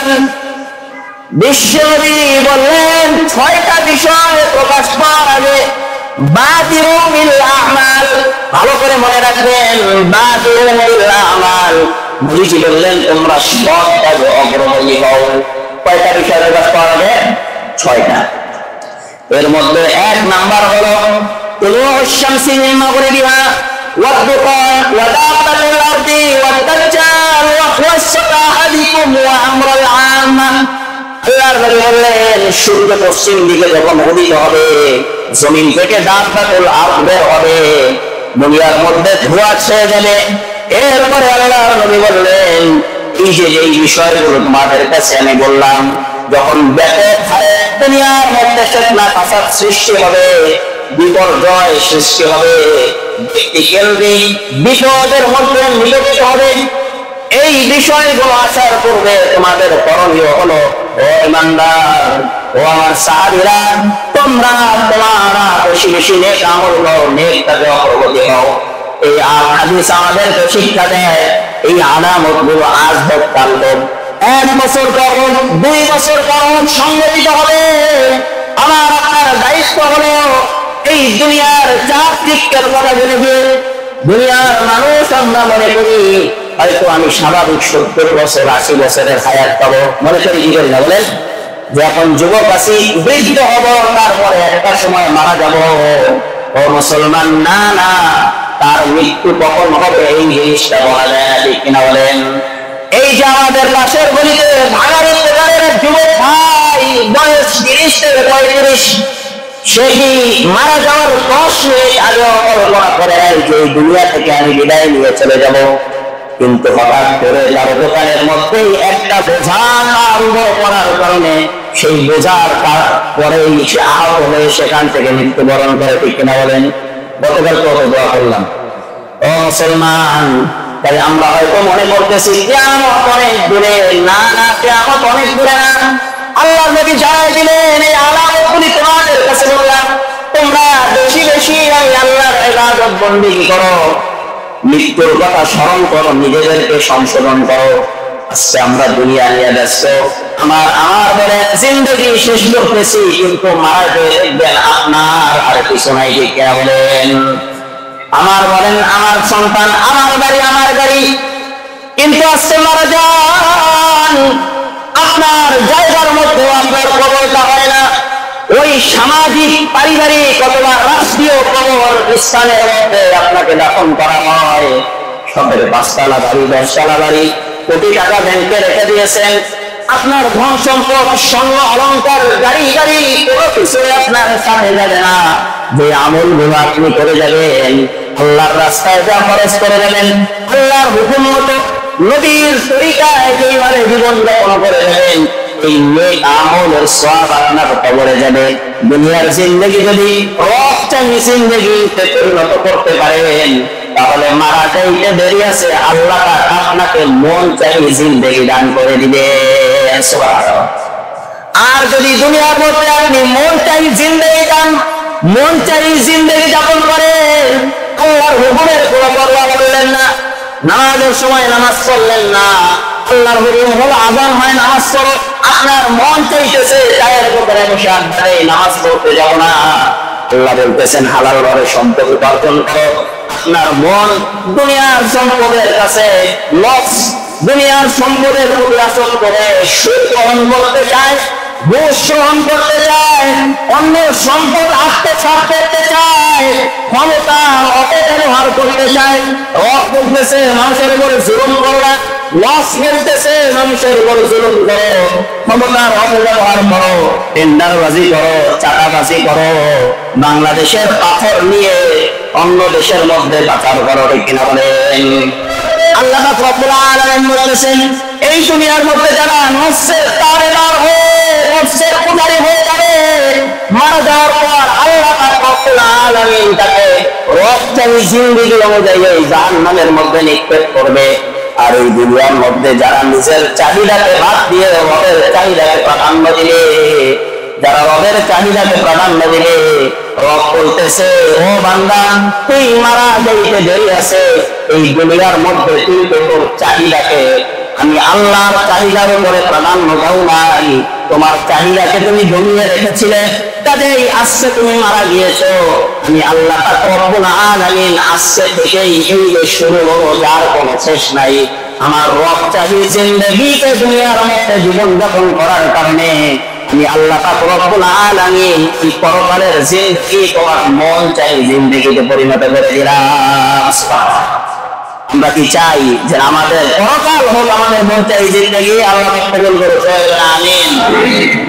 Speaker 1: বিশ্বনবী বললেন 6টা বিষয় প্রকাশ পাওয়ার আগে বাদিরু বিল আমাল, ভালো করে মনে রাখবেন বাদিরু বিল আমাল। নবীজি বললেন তোমরা সৎ কাজে অগ্রণী হও। কয়টা বিষয় প্রকাশ পাওয়ার আগে? 6টা। এর মধ্যে 1 নাম্বার হলো তুলুউশ শামসি মিন মাগরিবিহা ওয়াদ-দুকা ওয়া দাবাতুল আরদি ওয়াদ-দাজ্জাল ওয়া ওয়াস-সাহাবিকুম ওয়া আমরুল আম্মা। আল্লাহর নবী বললেন সূর্য পশ্চিম দিকে যখন উদিত হবে জমিন থেকে দাবাতুল আরদ বের হবে, দুনিয়ার মধ্যে ধোঁয়া ছেয়ে যাবে। এরপরে আল্লাহর নবী বললেন এই যে এই বিষয়গুলো তোমাদের কাছে আমি বললাম যখন ব্যাপক হারে দুনিয়ার মধ্যে ফিতনা ফাসাদ সৃষ্টি হবে, বিপর্যয় সৃষ্টি হবে, ব্যক্তিকেন্দ্রিক বিপদের মধ্যে নিয়োজিত হবে, এই বিষয়গুলো আসার পূর্বে তোমাদের করণীয় হলো ও ইমানদার ও আমার সাহাবীরা তোমরা বেশি বেশি নেক আমল করো, নেক কাজে অগ্রগতি হও। এই হাদিস আমাদেরকে শিক্ষা দেয় এই আলামতগুলো আজ হোক কাল হোক, 1 বছর করুন 2 বছর করুন সংগঠিত হবে। আমার আপনার দায়িত্ব হলো এই দুনিয়ার চাকচিক্যের কথা বলে যে দুনিয়ার মানুষ আমরা মনে করি হয়তো আমি স্বাভাবিক 70 বছর 80 বছরের হায়াত পাবো, মনে করি কি করি না বলেন যে এখন যুবক আছি বৃদ্ধ হব তারপরে একটা সময় মারা যাব। ও মুসলমান, না না, তার মৃত্যু কখন হবে এই জিনিসটা বলা যায় না, ঠিক কিনা বলেন? এই যে আমাদের লাশের গলিতে ভাঙার ইন্তজারের যুবক ভাই বয়স 30 থেকে 35, সে কি মারা যাওয়ার 10 মিনিট আগে কল্পনা করে যে দুনিয়া থেকে আমি বিদায় নিয়ে চলে যাব? কিন্তু হঠাৎ করে তার দোকানের মধ্যেই একটা বোঝা আরম্ভ করার কারণে সেই বোঝার পরেই সে আহত হয়ে সেখান থেকে মৃত্যুবরণ করে। ঠিক কিনা বলেন? গতকাল কত দোয়া করলাম। ও মুসলমান, তাই আমরা হয়তো মনে করতেছি কিয়ামত অনেক দূরে। না না, কিয়ামত অনেক দূরে না। আল্লাহ নবী জানাই দিলেন, এই আলামতগুলি তোমাদের কাছে বললাম, তোমরা বেশি বেশি ওই আল্লাহর ইবাদত বন্দেগী করো, মৃত্যুর কথা স্মরণ করো, নিজেদেরকে সংশোধন করো। আজকে আমরা দুনিয়া নিয়ে ব্যস্ত, আমার বলে জিন্দগি শেষ করতেছি, কিন্তু মারা গিয়ে দেখবেন আপনার আর কিছু নাই। ঠিক কিনা বলেন? আমার বলেন আমার সন্তান, আমার বাড়ি, আমার গাড়ি, কিন্তু আজকে মারা যান, আপনার জায়গার মধ্যে আপনার কবরটা হয় না। ওই সামাজিক, পারিবারিক অথবা রাষ্ট্রীয় কবর স্থানের মধ্যে আপনাকে দাফন করা হয়। সবের 5 তলা বাড়ি, 10 তলা বাড়ি, কোটি টাকা ব্যাংকে রেখে দিয়েছেন, আপনার ধন সম্পদ, স্বর্ণ অলংকার, গাড়ি কোনো কিছু আপনার সাথে যাবে না। যে আমলগুলো আপনি করে যাবেন, আল্লাহর রাস্তায় যা খরচ করে যাবেন, আল্লাহর হুকুম মতো নবীর তরিকায় যেভাবে জীবন যাপন করে যাবেন, এই নেক আমলের সওয়াব আপনার কবরে যাবে। দুনিয়ার জিন্দেগি যদি রহস্যময় জিন্দেগিতে পরিণত করতে পারেন, তাহলে মারা যাইতে দেরি আছে, আল্লাহ আপনাকে মন চাই জিন্দেগি দান করে দিবেন। সুবহানাল্লাহ। আর যদি দুনিয়ার মধ্যে আপনি মন চাই জিন্দেগি দান, মন চাই জিন্দেগি যাপন করেন, আল্লাহর হুকুমের কোনো পরোয়া করলেন না, নামাজের সময় নামাজ পড়লেন না, আল্লাহর হুকুম হলো আযান হয় নামাজ পড়ো, আপনার মন চাইতেছে চায়ের দোকানে বসে আড্ডায় নামাজ পড়তে যাও না, আল্লাহ বলতেছেন হালাল ভাবে সম্পদ উপার্জন করো। আপনার মন দুনিয়ার সম্পদের কাছে লস, দুনিয়ার সম্পদের প্রতি আসক্ত করে সুদ গ্রহণ করতে চায়, ঘুষ গ্রহণ করতে চায়, অন্যের সম্পদ আত্মসাৎ করতে চায়, ক্ষমতা অপব্যবহার করতে চায়, রব বলতেছে মানুষের উপরে জুলুম করো না, লস ফেলতেছে মানুষের উপরে জুলুম করো, ক্ষমতার অপব্যবহার করো, টেন্ডারবাজি করো, চাঁদাবাজি করো, বাংলাদেশের পাথর নিয়ে অন্য দেশের মধ্যে পাচার করো। ঠিক কিনা বলেন? আল্লাহ রাব্বুল আলামিন বলেছেন, এই দুনিয়ার মধ্যে যারা নফসের তাবেদার হয়ে নফসের পূজারী হয়ে যাবে, মারা যাওয়ার পর আল্লাহ রাব্বুল আলামিন তাকে রহস্যময় জিন্দেগি অনুযায়ী জাহান্নামের মধ্যে নিক্ষেপ করবে। আর এই দুনিয়ার মধ্যে যারা নিজের চাহিদাকে বাদ দিয়ে রবের চাহিদাকে প্রাধান্য দিলে, যারা রবের চাহিদাকে প্রাধান্য দিলে, রব বলতেছে ও বান্দা, তুই মারা যাইতে দেরি আছে, এই দুনিয়ার মধ্যে তুই তোর চাহিদাকে, আমি আল্লাহর চাহিদার উপরে প্রাধান্য দাও নাই, তোমার চাহিদাকে তুমি জমিয়ে রেখেছিলে, কাজেই আজকে তুমি মারা গিয়েছো, আমি আল্লাহ রব্বুল আলামিন আজকে থেকেই এই যে শুরু হলো, যার কোনো শেষ নাই। আমার রব চাহি জিন্দেগিতে দুনিয়ার মধ্যে জীবন যাপন করার কারণে আমি আল্লাহ রব্বুল আলামিন এই পরকালের জিন্দেগি তোমার মন চাই জিন্দেগিতে পরিণত করে দিলাম। আমরা কি চাই যে আমাদের পরকাল হোক আমাদের মন চাই জিন্দেগি? আল্লাহ কবুল করুন, আমিন।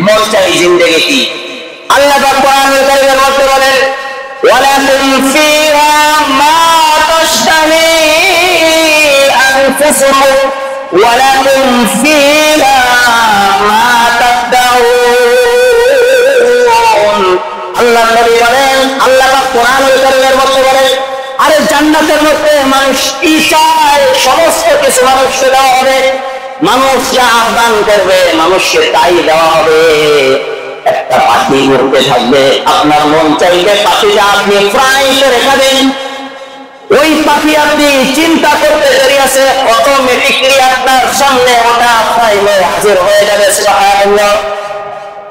Speaker 1: মন চাই জিন্দেগি কি? আল্লাহ পাক কোরআনুল কারীমের মধ্যে বলেন, ওয়ালাকুম ফিহা মা তাশতাহি আনফুসুকুম ওয়ালাকুম ফিহা মা তাদউন। আল্লাহ নবী বলেন, আল্লাহ পাক কোরআনুল কারীমের মধ্যে বলেন, আরে জান্নাতের মধ্যে মানুষ কি চায় সমস্ত কিছু মানুষকে দেওয়া হবে, মানুষ যা আহ্বান করবে মানুষকে তাই দেওয়া হবে। একটা পাখি উড়তে থাকবে, আপনার মন চাইলে পাখিটা আপনি ফ্রাই করে খাবেন, ওই পাখি আপনি চিন্তা করতে দেরি আছে, অটোমেটিক্যালি আপনার সামনে ওটা ফ্রাই হয়ে হাজির হয়ে যাবে। সুবহানাল্লাহ।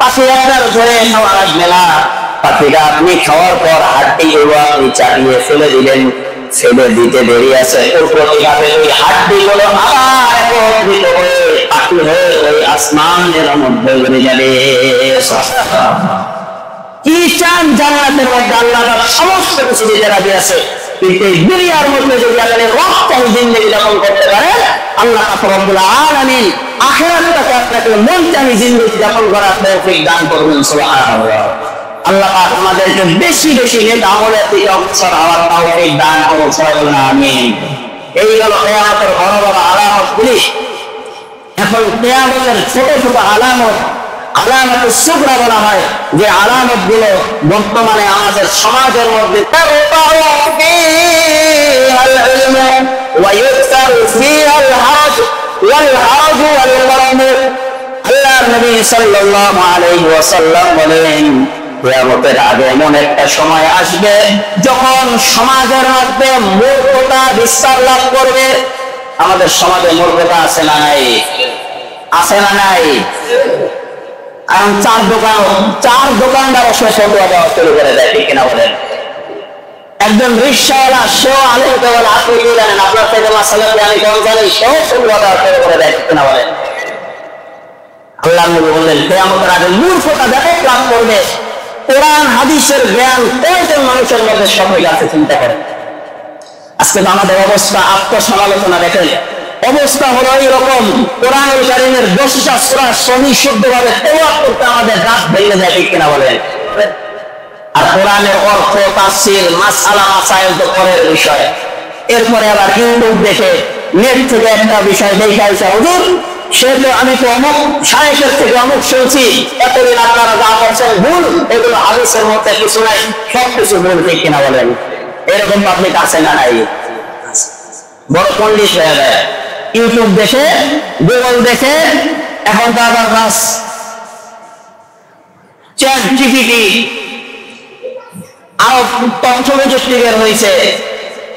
Speaker 1: পাখি আপনার ধরে খাওয়া লাগবে না, পাখিটা আপনি খাওয়ার পর হাড্ডিগুলো আপনি চালিয়ে ফেলে দিলেন, ফেলে দিতে দেরি আছে, ওই হাড্ডিগুলো আবার একত্রিত হয়ে পাখি হয়ে ওই আসমানের মধ্যে উড়ে যাবে। কি চান জান্নাতের মধ্যে? আল্লাহ সমস্ত কিছু দিতে রাজি আছে, কিন্তু এই দুনিয়ার মধ্যে যদি আপনি রহস্যময় জিন্দেগি যাপন করতে পারেন, আল্লাহ রব্বুল আলামিন আখিরাতটাকে আপনাকে মনচাহি জিন্দেগি যাপন করার তৌফিক দান করবেন। সুবহানাল্লাহ। আল্লাহ পাক আমাদেরকে বেশি বেশি নেক আমলের দিকে অগ্রসর হওয়ার তৌফিক দান করুন। আমিন। এই হলো কিয়ামতের বড় বড় আলামতগুলি। এখন কিয়ামতের ছোট ছোট আলামত, আলামত সুগরা বলা হয়, যে আলামত গুলো বর্তমানে আমাদের সমাজের মধ্যে আল্লাহর নবী সাল্লাল্লাহু আলাইহি ওয়াসাল্লাম বলেন, কিয়ামতের আগে এমন একটা সময় আসবে যখন সমাজের মধ্যে মূর্খতা বিস্তার লাভ করবে। আমাদের সমাজে মূর্খতা আছে না নাই? আছে না নাই? এখন চার দোকানদার ফতোয়া দেওয়া শুরু করে দেয়, ঠিক কিনা বলেন? একজন রিকশাওয়ালা, সেও আলেম বলে আপনি কি জানেন, আপনার থেকে মাসালাতে আমি কম জানি, সেও ফতোয়া দেওয়া শুরু করে দেয়, ঠিক কিনা বলেন? আল্লাহ নবী বললেন, কিয়ামতের আগে মূর্খতা ব্যাপক লাভ করবে। কোরআন হাদিসের জ্ঞান কয়জন মানুষের মধ্যে সবাই আছে চিন্তা করেন। আজকে তো আমাদের অবস্থা, আত্মসমালোচনা দেখেন, অবস্থা হলো এইরকম, কোরআনুল কারীমের 10টা সূরা সহি শুদ্ধভাবে তেলাওয়াত করতে আমাদের রাত ভেঙে যায়, ঠিক কিনা বলেন? আর কোরআনের অর্থ, তাফসীর, মাসআলা মাসাইল তো পরের বিষয়। এরপরে আবার ইউটিউব দেখে, নেট থেকে একটা বিষয় দেখে আসে, হুজুর সেগুলো আমি তো অমুক শায়েখের থেকে অমুক শুনছি, এতদিন আপনারা যা করছেন ভুল, এগুলো হাদিসের মধ্যে কিছু নাই, সবকিছু ভুল, ঠিক কিনা বলেন? এরকম পাবলিক আছে না নাই? বড় পন্ডিত হয়ে যায় ইউটিউব দেখে, গুগল দেখে। এখন তো আবার চ্যাট জিপিটি আরো তথ্যপ্রযুক্তি বের হয়েছে,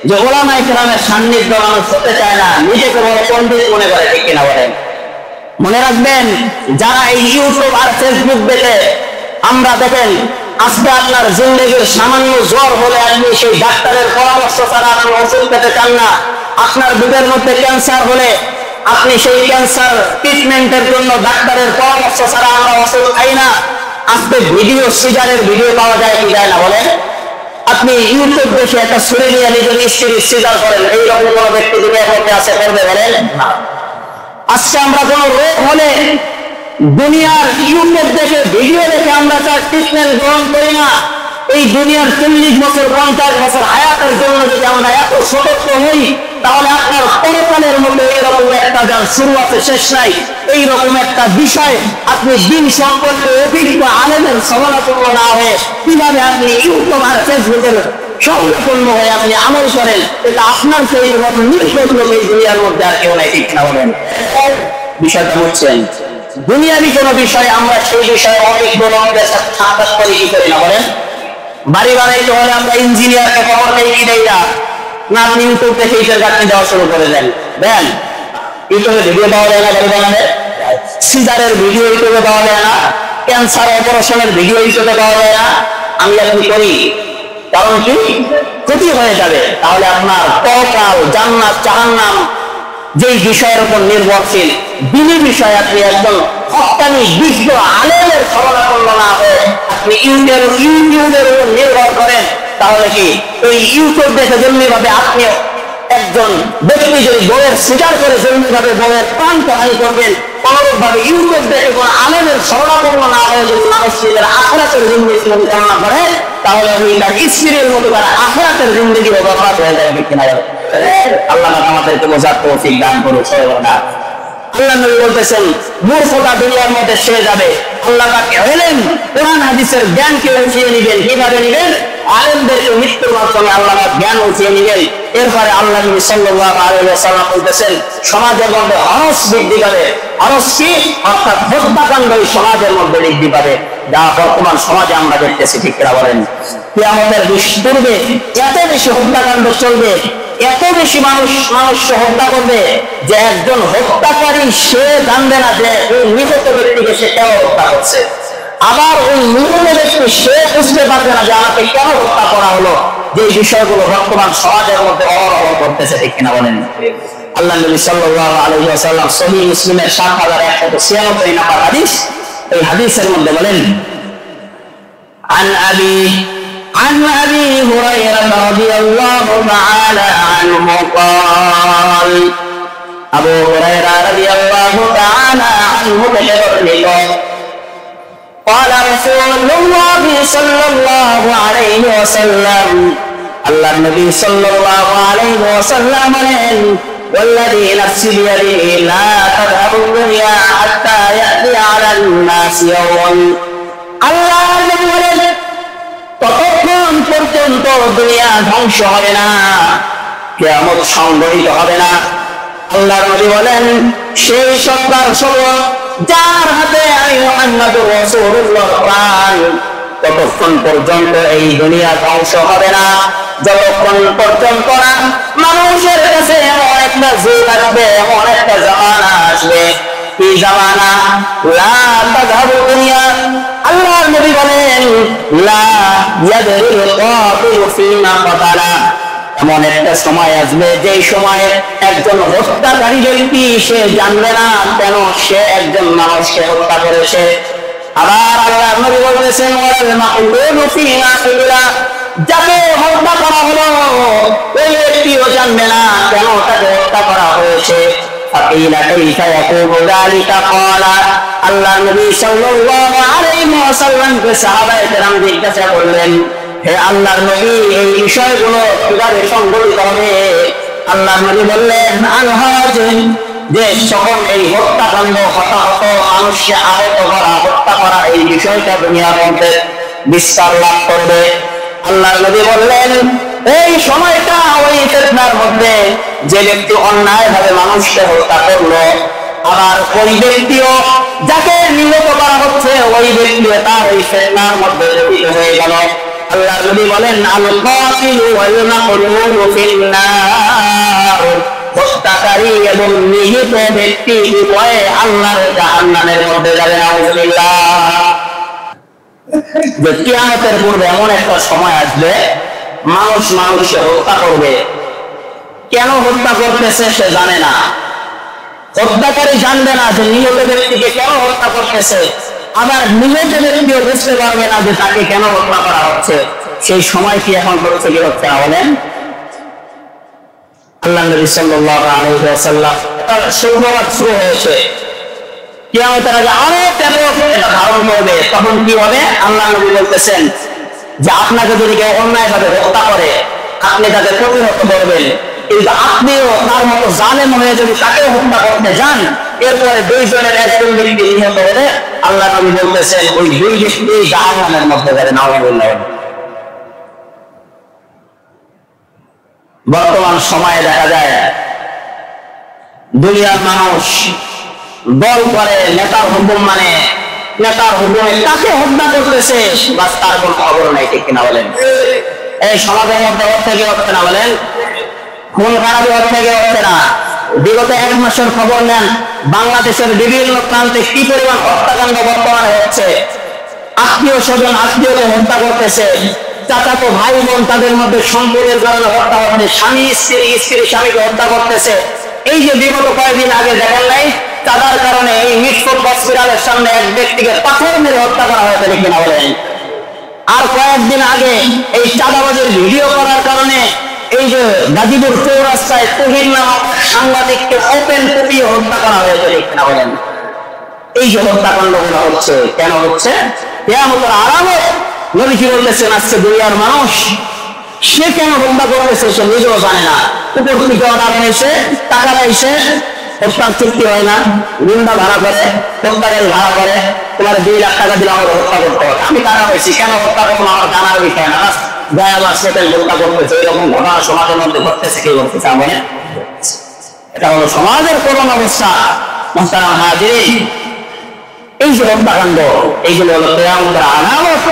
Speaker 1: যে ওলামায়ে কেরামের সান্নিধ্য মানুষ হতে চায় না, নিজেকে বড় পন্ডিত মনে করে, ঠিক কিনা বলেন? মনে রাখবেন, যারা এই ইউটিউব আর ফেসবুক দেখে, আমরা দেখেন আজকে আপনার জিন্দেগির সামান্য জ্বর হলে আপনি সেই ডাক্তারের পরামর্শ ছাড়া আপনি ওষুধ পেতে চান না। আপনার বুকের মধ্যে ক্যান্সার হলে আপনি সেই ক্যান্সার ট্রিটমেন্টের জন্য ডাক্তারের পরামর্শ ছাড়া আমরা ওষুধ খাই না। আজকে ভিডিও, সিজারের ভিডিও পাওয়া যায় কি যায় না বলেন? আপনি ইউটিউব দেখে একটা ছুরি নিয়ে নিজের স্ত্রীর সিজার করেন, এইরকম কোনো ব্যক্তি দুনিয়ার মধ্যে আছে, করবে বলেন? না। আজকে আমরা কোন রোগ হলে দুনিয়ার ইউটিউব দেখে, ভিডিও দেখে আমরা তার ট্রিটমেন্ট গ্রহণ করি না। এই দুনিয়ার 40 বছর 50 বছর হায়াতের জন্য যদি আমরা এত সতর্ক হই, তাহলে আপনার পরকালের মধ্যে এরকম একটা যার শুরু আছে শেষ নাই, এইরকম একটা বিষয় আপনি দিন সম্পর্কে অভিজ্ঞ আলেমের সমালোচনা না হয়ে কিভাবে আপনি ইউটিউব আর ফেসবুকের সংলগ্ন হয়ে আপনি আমল করেন, এটা আপনার সেই নির্ভর লোক এই দুনিয়ার মধ্যে আর কেউ নাই, ঠিক না বলেন? বিষয়টা বুঝছেন? দুনিয়াবি কোনো বিষয় আমরা সেই বিষয়ে অনেক লোকের সাথে সাক্ষাৎ করি, কি করি না বলেন? বাড়ি বানাইতে হলে আমরা ইঞ্জিনিয়ারকে খবর নেই, কি দেই না? না, আপনি ইউটিউব থেকে ইটের গাঁথনি দেওয়া শুরু করে দেন। দেন ইউটিউবে ভিডিও পাওয়া যায় না, বাড়ি বানালে সিজারের ভিডিও ইউটিউবে পাওয়া যায় না, ক্যান্সার অপারেশনের ভিডিও ইউটিউবে পাওয়া যায় না। আমি এখন করি, কারণ কি ক্ষতি হয়ে যাবে। তাহলে আপনার পরকাল, জান্নাত, জাহান্নাম যেই বিষয়ের উপর নির্ভরশীল, দিনী বিষয় আপনি একজন হক্কানি বিজ্ঞ আলেমের শরণাপন্ন না হয়ে আপনি ইউটিউবের উপর নির্ভর করেন, তাহলে কি ওই ইউটিউব দেখে যেমনি ভাবে আপনি একজন ব্যক্তি যদি বউয়ের স্বীকার করে যেমনি ভাবে বউয়ের প্রাণকে হানি করবেন, অনুরূপ ভাবে ইউটিউব দেখে কোন আলেমের শরণাপন্ন না হয়ে যদি মানুষ নিজের আখিরাতের জিন্দেগি কামনা করে, তাহলে ওই তার স্ত্রীর মতো তার আখিরাতের জিন্দেগি বরবাদ হয়ে যাবে, কিনা? আল্লাহ আমাদেরকে বোঝার তৌফিক দান করুন। আল্লাহ নবী বলতেছেন, মূর্খতা দুনিয়ার মধ্যে শেষ যাবে। আল্লাহ পাক ইলম, কোরআন হাদিসের জ্ঞানকে উঠিয়ে নেবেন। কিভাবে নেবেন? আলেমদেরকে মৃত্যুর মাধ্যমে আল্লাহ পাক জ্ঞান উঠিয়ে নেবেন। এরপরে আল্লাহ নবী সাল্লাল্লাহু আলাইহি ওয়াসাল্লাম বলতেছেন, সমাজের মধ্যে হরস বৃদ্ধি পাবে। হরস কি? অর্থাৎ হত্যাকাণ্ড সমাজের মধ্যে বৃদ্ধি পাবে, যা বর্তমান সমাজে আমরা দেখতেছি, ঠিক কিনা বলেন? কিয়ামতের পূর্বে এত বেশি হত্যাকাণ্ড চলবে, এত বেশি মানুষ হত্যা করবে যে একজন হত্যাকারী সে জানবে না যে ওই নিহত ব্যক্তিকে সে কেন হত্যা করছে। আবার ওই নিহত ব্যক্তি সে বুঝতে পারবে না যে আমাকে কেন হত্যা করা হলো। যে বিষয়গুলো বর্তমান সমাজের মধ্যে অহরহ করতেছে, ঠিক কিনা বলেন? আল্লাহ নবী সাল্লাল্লাহু আলাইহি ওয়াসাল্লাম সহিহ মুসলিমের 7196 নম্বর হাদিস, এই হাদিসের মধ্যে বলেন, عن أبي هريرة رضي الله تعالى عنه قال أبو هريرة رضي الله تعالى عنه قال رسول الله صلى الله عليه وسلم আল্লাহর নবী সাল্লাল্লাহু আলাইহি ওয়াসাল্লাম বলেন والذي نفسي بيده لا تذهب الدنيا حتى يأتي على الناس يوم আল্লাহর নবী বলেন ততক্ষণ পর্যন্ত দুনিয়া ধ্বংস হবে না, কিয়ামত সংঘটিত হবে না। আল্লাহর নবী বলেন সেই সত্তার সর্ব যার হাতে আমি মুহাম্মদুর রাসূলুল্লাহ প্রাণ, ততক্ষণ পর্যন্ত এই দুনিয়া ধ্বংস হবে না, যতক্ষণ পর্যন্ত না মানুষের কাছে এমন একটা যুগ আসবে, এমন একটা জামানা আসবে। কি জামানা? লা তাযহাবু দুনিয়া। আল্লাহর নবী বলেন লা ইয়াদরিল কাতিলু ফীমা কাতালা। এমন একটা সময় আসবে যে সময়ে একজন হত্যাকারী ব্যক্তি সে জানবে না কেন সে একজন মানুষকে হত্যা করেছে। আবার আল্লাহর নবী বলেছেন ওয়াল মাকতুলু ফীমা কুতিলা। যাকে হত্যা করা হলো ওই ব্যক্তিও জানবে না কেন তাকে হত্যা করা হয়েছে। ফাকিলা কাইফা ইয়াকুলু যালিকা ক্বালা। আল্লাহর নবী সাল্লাল্লাহু আলাইহি ওয়াসাল্লামকে সাহাবায়ে কেরাম জিজ্ঞাসা করলেন, হে আল্লাহর নবী এই বিষয়গুলো কিভাবে সংঘটিত হবে? আল্লাহর নবী বললেন আনহাজ, যে যখন এই হত্যাকাণ্ড হতাহত মানুষকে আহত করা হত্যা করা এই বিষয়টা দুনিয়ার মধ্যে বিস্তার লাভ করবে। আল্লাহর নবী বললেন এই সময়টা ওই ফিতনার মধ্যে যে ব্যক্তি অন্যায়ভাবে মানুষকে হত্যা করলো, আবার ওই ব্যক্তিও যাকে নিহত করা হচ্ছে ওই ব্যক্তিও তার ওই ফিতনার মধ্যে জড়িত হয়ে গেল। আল্লাহর নবী বলেন আল কাতিলু ওয়াল মাকতুলু ফিন্নার। হত্যাকারী এবং নিহত ব্যক্তি উভয়ে আল্লাহর জাহান্নামের মধ্যে যাবে। নাউযুবিল্লাহ। যে কিয়ামতের পূর্বে এমন একটা সময় আসবে মানুষ মানুষকে হত্যা করবে, কেন হত্যা করতেছে সে জানে না, হত্যাকারী জানবে না যে নিহত ব্যক্তিকে কেন হত্যা করতেছে, আবার নিহত ব্যক্তিও বুঝতে পারবে না যে তাকে কেন হত্যা করা হচ্ছে। সেই সময় কি এখন করছে কি হচ্ছে না বলেন? আল্লাহ নবী সাল্লাল্লাহু আলাইহি ওয়াসাল্লাম তার সুসংবাদ শুরু হয়েছে, কিয়ামতের আগে আরো ব্যাপক এটা ধারণ করবে। তখন কি হবে? আল্লাহ নবী বলতেছেন যে আপনাকে যদি কেউ অন্যায়ভাবে হত্যা করে আপনি তাকে প্রতিহত করবেন, কিন্তু আপনিও তার মতো জালেম হয়ে যদি তাকে হত্যা করতে যান, এরপরে দুইজনের একজন ব্যক্তি নিহত হলে আল্লাহ নবী বলতেছেন ওই দুই ব্যক্তি জাহান্নামের মধ্যে যাবে। নাউযুবিল্লাহ। বর্তমান সময়ে দেখা যায় দুনিয়ার মানুষ দল করে, নেতার হুকুম মানে, নেতার হুকুমে তাকে হত্যা করতেছে, বাস তার কোন খবর নাই। ঠিক কিনা বলেন? এই সমাজের মধ্যে হচ্ছে কি হচ্ছে না বলেন? খুন খারাপি হচ্ছে কি হচ্ছে না? বিগত এক মাসের খবর নেন বাংলাদেশের বিভিন্ন প্রান্তে কি পরিমাণ হত্যাকাণ্ড বর্তমানে হচ্ছে। আত্মীয় স্বজন আত্মীয়কে হত্যা করতেছে, চাচাতো ভাই বোন তাদের মধ্যে সম্পর্কের কারণে হত্যা হচ্ছে, স্বামী স্ত্রী স্বামীকে হত্যা করতেছে। এই যে বিগত কয়েকদিন আগে দেখেন নাই চাঁদার কারণে এই মিটফোর্ড হসপিটালের সামনে এক ব্যক্তিকে পাথর মেরে হত্যা করা হয়েছে। ঠিক কিনা বলেন? আর কয়েকদিন আগে এই চাঁদাবাজের ভিডিও করার কারণে এই যে গাজীপুর চৌরাস্তায় তহিদ নামক সাংবাদিককে ওপেন কুপিয়ে হত্যা করা হয়েছে। ঠিক কিনা বলেন? এই যে হত্যাকাণ্ডগুলো হচ্ছে কেন হচ্ছে? কিয়ামতের আলামত। নবী কি বলতেছেন আজকে দুনিয়ার মানুষ সে কেন হত্যা করতেছে সে নিজেও জানে না। উপর থেকে অর্ডার হয়েছে, টাকা পাইছে, হত্যার চুক্তি হয় না, গুন্ডা ভাড়া করে, হত্যাকারী ভাড়া করে, তোমার 2 লাখ টাকা দিলে আমাকে হত্যা করতে হবে। আমি টাকা পাইছি কেন হত্যা করবো আমার জানার বিষয় না, গায়ে আমার সেটেল হত্যা করতেছে। এরকম ঘটনা সমাজের মধ্যে ঘটতেছে, কি করতেছে মানে এটা হলো সমাজের করুণ অবস্থা। মুহতারাম হাজিরিন, এই যে হত্যাকাণ্ড এইগুলো হলো কিয়ামতের আলামত।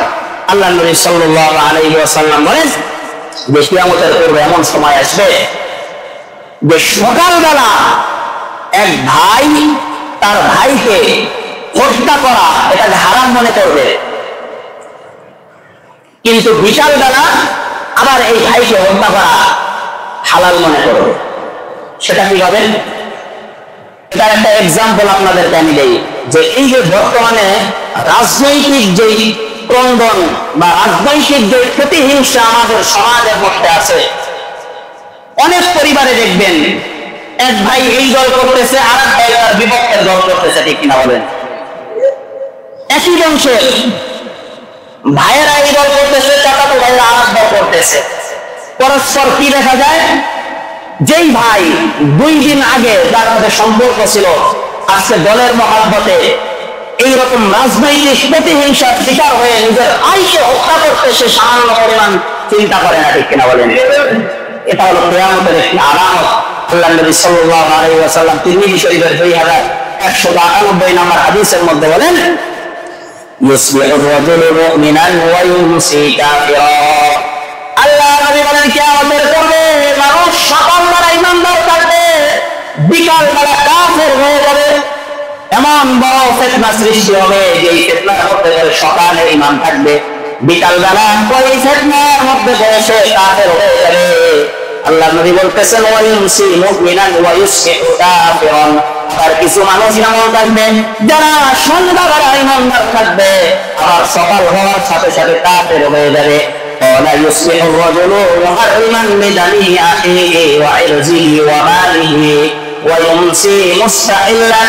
Speaker 1: আল্লাহ নবী সাল্লাল্লাহু আলাইহি ওয়াসাল্লাম বলেন যে কিয়ামতের পূর্বে এমন সময় আসবে যে সকালবেলা এক ভাই তার ভাইকে হত্যা করা এটাকে হারাম মনে করবে, কিন্তু বিকাল বেলা আবার এই ভাইকে হত্যা করা হালাল মনে করবে। সেটা কি হবে? এটার একটা এক্সাম্পল আপনাদেরকে আমি দেই যে এই যে বর্তমানে রাজনৈতিক যে ক্রন্দন বা রাজনৈতিক যে প্রতিহিংসা আমাদের সমাজের মধ্যে আছে, অনেক পরিবারে দেখবেন এক ভাই এই দল করতেছে আর এক ভাই তার বিপক্ষের দল করতেছে। ঠিক কিনা বলেন? একই বংশের ভাইয়েরা এই দল করতেছে, চাচাতো ভাইয়েরা আর এক দল করতেছে। পরস্পর কি দেখা যায়, যেই ভাই 2 দিন আগে যার সাথে সম্পর্ক ছিল আজকে দলের মহাব্বতে এইরকম রাজনৈতিক প্রতিহিংসার শিকার হয়ে নিজের ভাইকে হত্যা করতে সে সামান্য পরিমাণ চিন্তা করে না, ঠিক কিনা বলেন? এটা হলো কিয়ামতের একটি আলামত। আল্লাহর নবী সাল্লাল্লাহু আলাইহি ওয়াসাল্লাম তিরমিজি শরীফের 2192 নম্বর হাদিসের মধ্যে বলেন, ইউসবিহু রাজুলু মুমিনান ওয়া ইউমসি কাফিরা। আল্লাহর নবী বলেন কিয়ামতের পূর্বে মানুষ সকালবেলা ঈমানদার থাকবে, বিকালবেলা কাফের হয়ে যাবে। এমন বড় ফিতনা সৃষ্টি হবে যে ফিতনার মধ্যে সকালে ঈমান থাকবে, বিকালবেলা ওই ফিতনার মধ্যে বসে কাফের হয়ে যাবে। আল্লাহর নবী বলতেছেন ওয়া ইউমসি মুমিনান ওয়া ইউসবিহু কাফিরান। আর কিছু মানুষ এমন থাকবে যারা সন্ধ্যাবেলা ঈমানদার থাকবে, আর সকাল হওয়ার সাথে সাথে কাফের হয়ে যাবে। ولا يصبح الرجل محرما بدنه أخيه وعرضه وماله ويمسي مستحلا।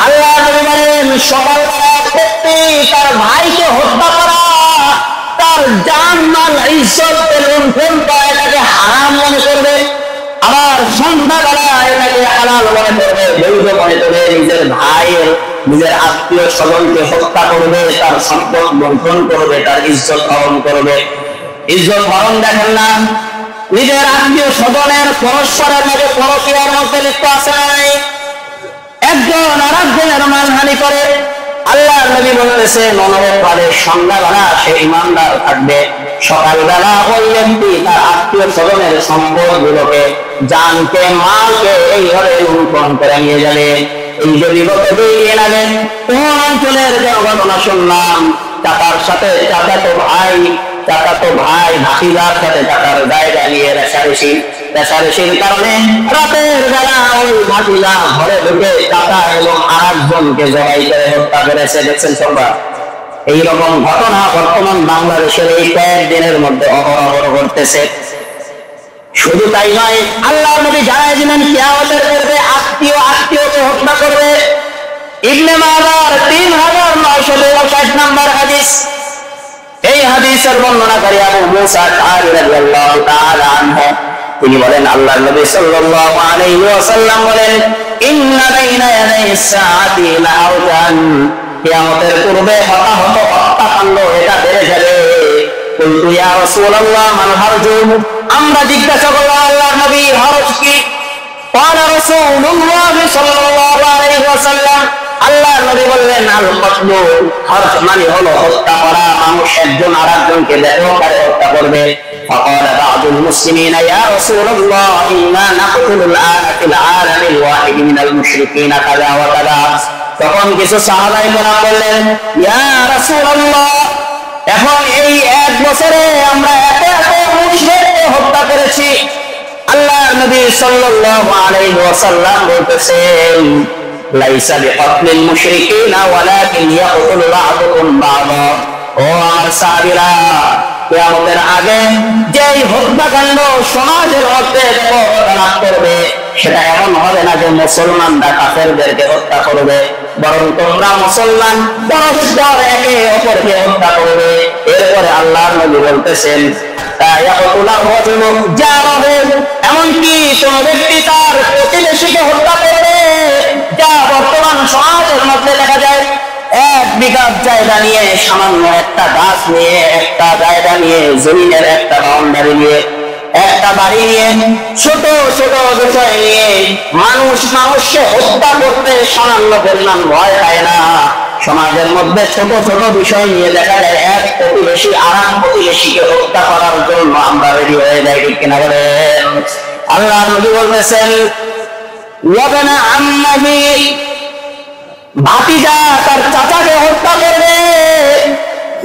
Speaker 1: আল্লাহ নবী বলেন সকালবেলা ব্যক্তি তার ভাইকে হত্যা করা, তার জান মাল ইজ্জত লুণ্ঠন করা এটাকে হারাম মনে করবে, আবার সন্ধ্যাবেলা এটাকে হালাল মনে করবে, বৈধ মনে করবে। নিজের ভাইয়ের নিজের আত্মীয় স্বজনকে হত্যা করবে, তার সম্পদ লুণ্ঠন করবে, তার ইজ্জত হরণ করবে। ইজ্জত হরণ দেখেন না, নিজের আত্মীয় স্বজনের পরস্পরের মধ্যে পরকীয়ার মধ্যে লিপ্ত আছে না নাই? একজন আর একজনের মানহানি করে। আল্লাহর নবী বলেছেন অনুরূপভাবে সন্ধ্যাবেলা সে ঈমানদার থাকবে, সকালবেলা ওই ব্যক্তি তার আত্মীয় স্বজনের সম্পদগুলোকে, জানকে মালকে এইভাবে লুণ্ঠন করে নিয়ে যাবে। এই যে বিগত 2 দিন আগে কোন অঞ্চলের যে ঘটনা শুনলাম, চাচার সাথে চাচাতো ভাই ভাতিজার সাথে চাচার জায়গা নিয়ে রেশারেশির কারণে রাতের বেলা ওই ভাতিজা ঘরে ঢুকে চাচা এবং আরেকজনকে জবাই করে হত্যা করেছে। দেখছেন সবাই, এইরকম ঘটনা বর্তমান বাংলাদেশের এই কয়েকদিনের মধ্যে অহরহ ঘটতেছে। শুধু তাই নয়, আল্লাহর নবী জানায় দিলেন কিয়ামতের পূর্বে আত্মীয়কে হত্যা করবে। ইবনে মাজার 3962 নম্বর হাদিস। এই হাদিসের বর্ণনাকারী আবু মুসা আশআরী রাদিয়াল্লাহু তাআলা আনহু, তিনি বলেন আল্লাহর নবী সাল্লাল্লাহু আলাইহি ওয়াসাল্লাম বলেন, ইন্না বাইনা ইয়াদাইস সাআতি লাআউতান। কিয়ামতের পূর্বে হত্যাকাণ্ড এটা বেড়ে যাবে। কুলতু ইয়া রাসূলুল্লাহ মান হারজু। আমরা জিজ্ঞাসা করলাম আল্লাহর নবী হরজ কি? قال رسول الله صلى الله عليه وسلم, আল্লাহর নবী বললেন আল কতলু। হরজ মানে হলো হত্যা করা, মানুষ একজন আরেকজনকে বেহুদাভাবে হত্যা করবে। فقال بعض المسلمين يا رسول الله إنا نقتل الآن في العالم الواحد من المشركين كذا وكذا। তখন কিছু সাহাবায়ে কেরাম বললেন ইয়া রাসূলুল্লাহ, এখন এই 1 বছরে আমরা এত মুশরিককে হত্যা করেছি। আল্লাহর নবী সাল্লাল্লাহু আলাইহি ওয়াসাল্লাম বলতেছেন লাইসা বিকাতলিল মুশরিকিনা ওয়ালাকিন ইয়াকতুলু বা'দুহুম বা'দা। ও আমার সাহাবীরা, কিয়ামতের আগে যেই হত্যাকাণ্ড সমাজের মধ্যে লাভ করবে, সেটা এমন হবে না যে মুসলমানরা কাফেরদেরকে হত্যা করবে, বরং তোমরা মুসলমান পরস্পর একে অপরকে হত্যা করবে। এরপরে আল্লাহর নবী বলতেছেন এমনকি কোন ব্যক্তি তার প্রতিবেশীকে হত্যা করবে, যা বর্তমান সমাজের মধ্যে দেখা যায়। 1 বিঘা জায়গা নিয়ে, সামান্য একটা গাছ নিয়ে, একটা জায়গা নিয়ে, জমিনের একটা বাউন্ডারি নিয়ে, একটা বাড়ি নিয়ে, ছোট ছোট বিষয় নিয়ে মানুষকে হত্যা করতে সামান্য পরিমাণ ভয় পায় না। সমাজের মধ্যে ছোট ছোট বিষয় নিয়ে দেখা যায় এক প্রতিবেশী আরেক প্রতিবেশীকে হত্যা করার জন্য আমরা রেডি হয়ে যাই, ঠিক কিনা বলেন? আল্লাহর নবী বলেছেন ওয়াবানা আম্মাহি, ভাতিজা তার চাচাকে হত্যা করবে।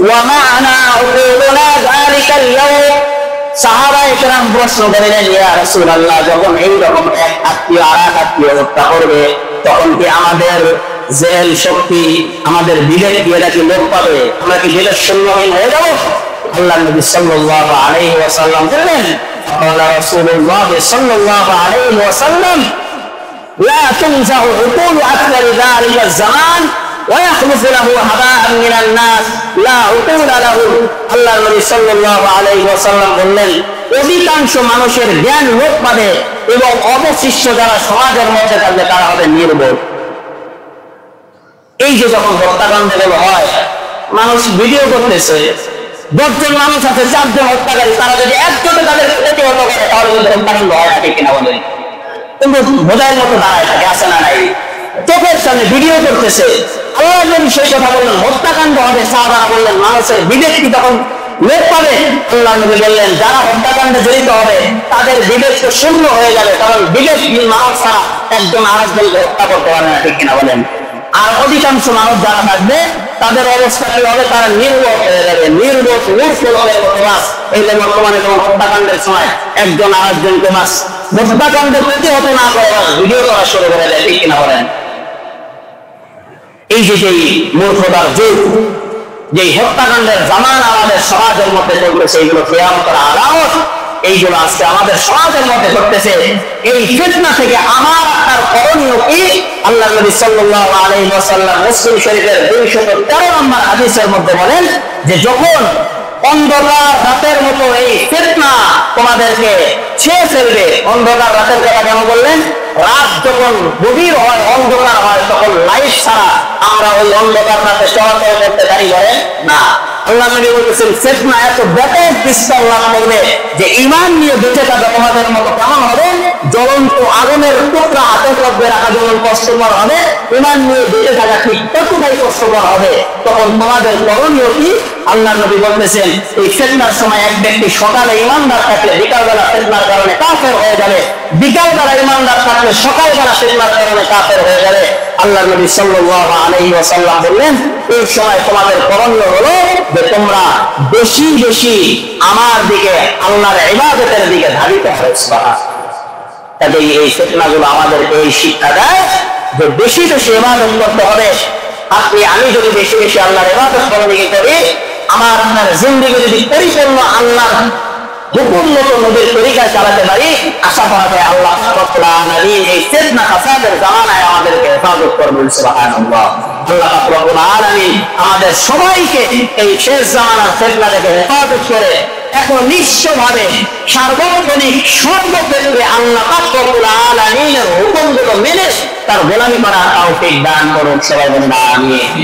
Speaker 1: ওয়া মা'না উকুলুনা যালিকাল ইয়াওম। সাহাবায়ে কেরাম প্রশ্ন করলেন ইয়া রাসূলুল্লাহ, যখন এই রকম এক আত্মীয় আরেক আত্মীয় হত্যা করবে, তখন কি আমাদের জেল শক্তি, আমাদের বিবেক কি এটা কি লোপ পাবে? আমরা কি বিবেক শূন্যহীন হয়ে যাব? আল্লাহর নবী সাল্লাল্লাহু আলাইহি ওয়াসাল্লাম বললেন قال رسول الله صلى الله عليه وسلم لا تنزع عقول أكثر ذلك الزمان ويخلف له هباء من الناس لا عقول له আল্লাহ নবী সাল্লাল্লাহু আলাইহি ওয়াসাল্লাম বললেন অধিকাংশ মানুষের জ্ঞান লোপ পাবে এবং অবশিষ্ট যারা সমাজের মধ্যে থাকবে তারা হবে নির্বোধ। এই যে যখন হত্যাকাণ্ড হয় মানুষ ভিডিও করতেছে, 10 জন মানুষ আছে 4 জন হত্যাকারী, তারা যদি একজনে তাদের প্রতিহত করে তাহলে কিন্তু হত্যাকাণ্ড হয় না, ঠিক কিনা বলেন? কিন্তু বোঝার মতো দাঁড়ায় থাকে, আছে না নাই? চোখের সামনে ভিডিও করতেছে, আল্লাহ নবী সেই কথা বললেন হত্যাকাণ্ড হবে, সাহাবারা বললেন মানুষের বিবেক কি তখন লোপ পাবে? আল্লাহ নবী বললেন যারা হত্যাকাণ্ডে জড়িত হবে তাদের বিবেক তো শূন্য হয়ে যাবে, কারণ বিবেকহীন মানুষ ছাড়া একজন আরেকজনকে হত্যা করতে পারে না, ঠিক কিনা বলেন? আর অধিকাংশ মানুষ যারা থাকবে তাদের অবস্থা কি হবে? তারা নির্বোধ হয়ে যাবে, নির্বোধ নির্ভুল হবে। এই যে বর্তমানে যেমন হত্যাকাণ্ডের সময় একজন আরেকজনকে মাস হত্যাকাণ্ডের প্রতিহত না করে ভিডিও করা শুরু করে দেয়, ঠিক কিনা বলেন? এই যে সেই মূর্খতার যুগ, যে হত্যাকাণ্ডের জামান আমাদের সমাজের মধ্যে চলতেছে, এইগুলো কিয়ামতের আলামত, এইগুলো আজকে আমাদের সমাজের মধ্যে ঘটতেছে। এই ফিতনা থেকে আমার আপনার করণীয় কি? আল্লাহ নবী সাল্লাল্লাহু আলাইহি ওয়াসাল্লাম মুসলিম শরীফের 213 নম্বর হাদিসের মধ্যে বলেন যে যখন অন্ধকার রাতের মতো এই ফিতনা তোমাদেরকে ছেয়ে ফেলবে, অন্ধকার রাতের কথা কেন বললেন? রাত যখন গভীর হয়, অন্ধকার হয়, তখন লাইট ছাড়া আমরা ওই অন্ধকার রাতে চলাচল করতে পারি বলেন না। আল্লাহ নবী বলতেছেন ফিতনা এত ব্যাপক বিস্তার লাভ করবে যে ঈমান নিয়ে বেঁচে থাকা তোমাদের মতো কেমন হবে? জ্বলন্ত আগুনের টুকরা হাতে করবে রাখা যেমন কষ্টকর হবে, ঈমান নিয়ে বেঁচে থাকা ঠিক ততটাই কষ্টকর হবে। তখন তোমাদের করণীয় কি? আল্লাহ নবী বলতেছেন এই ফিতনার সময় এক ব্যক্তি সকালে ঈমানদার থাকলে বিকালবেলা ফিতনার কারণে কাফের হয়ে যাবে, বিকালবেলা ঈমানদার থাকলে সকালবেলা ফিতনার কারণে কাফের হয়ে যাবে। আল্লাহ নবী সাল্লাল্লাহু আলাইহি ওয়াসাল্লাম বললেন এই সময় তোমাদের করণীয় হলো যে তোমরা বেশি বেশি আমার দিকে, আল্লাহর ইবাদতের দিকে ধাবিত হবে। তাহলে এই ফিতনাগুলো আমাদেরকে এই শিক্ষা দেয় যে বেশি বেশি ইবাদত করতে হবে। আমি যদি বেশি বেশি আল্লাহর ইবাদত করি, আমার আপনার জিন্দেগি যদি পরিপূর্ণ আল্লাহর হুকুম মতো নবীর তরিকায় চালাতে পারি, আশা করা যায় আল্লাহ রাব্বুল আলামিন এই ফিতনা ফাসাদের জামানায় আমাদেরকে হেফাজত করবেন। সুবহানাল্লাহ। আল্লাহ রাব্বুল আলামিন আমাদের সবাইকে এই শেষ জামানার ফিতনা থেকে হেফাজত করে এখন নিশ্চয়ভাবে সার্বজনীন সর্বক্ষেত্রে আল্লাহ রাব্বুল আলামিনের হুকুমগুলো মেনে তার গোলামি করার তৌফিক দান করুন। সবাই বলুন আমিন।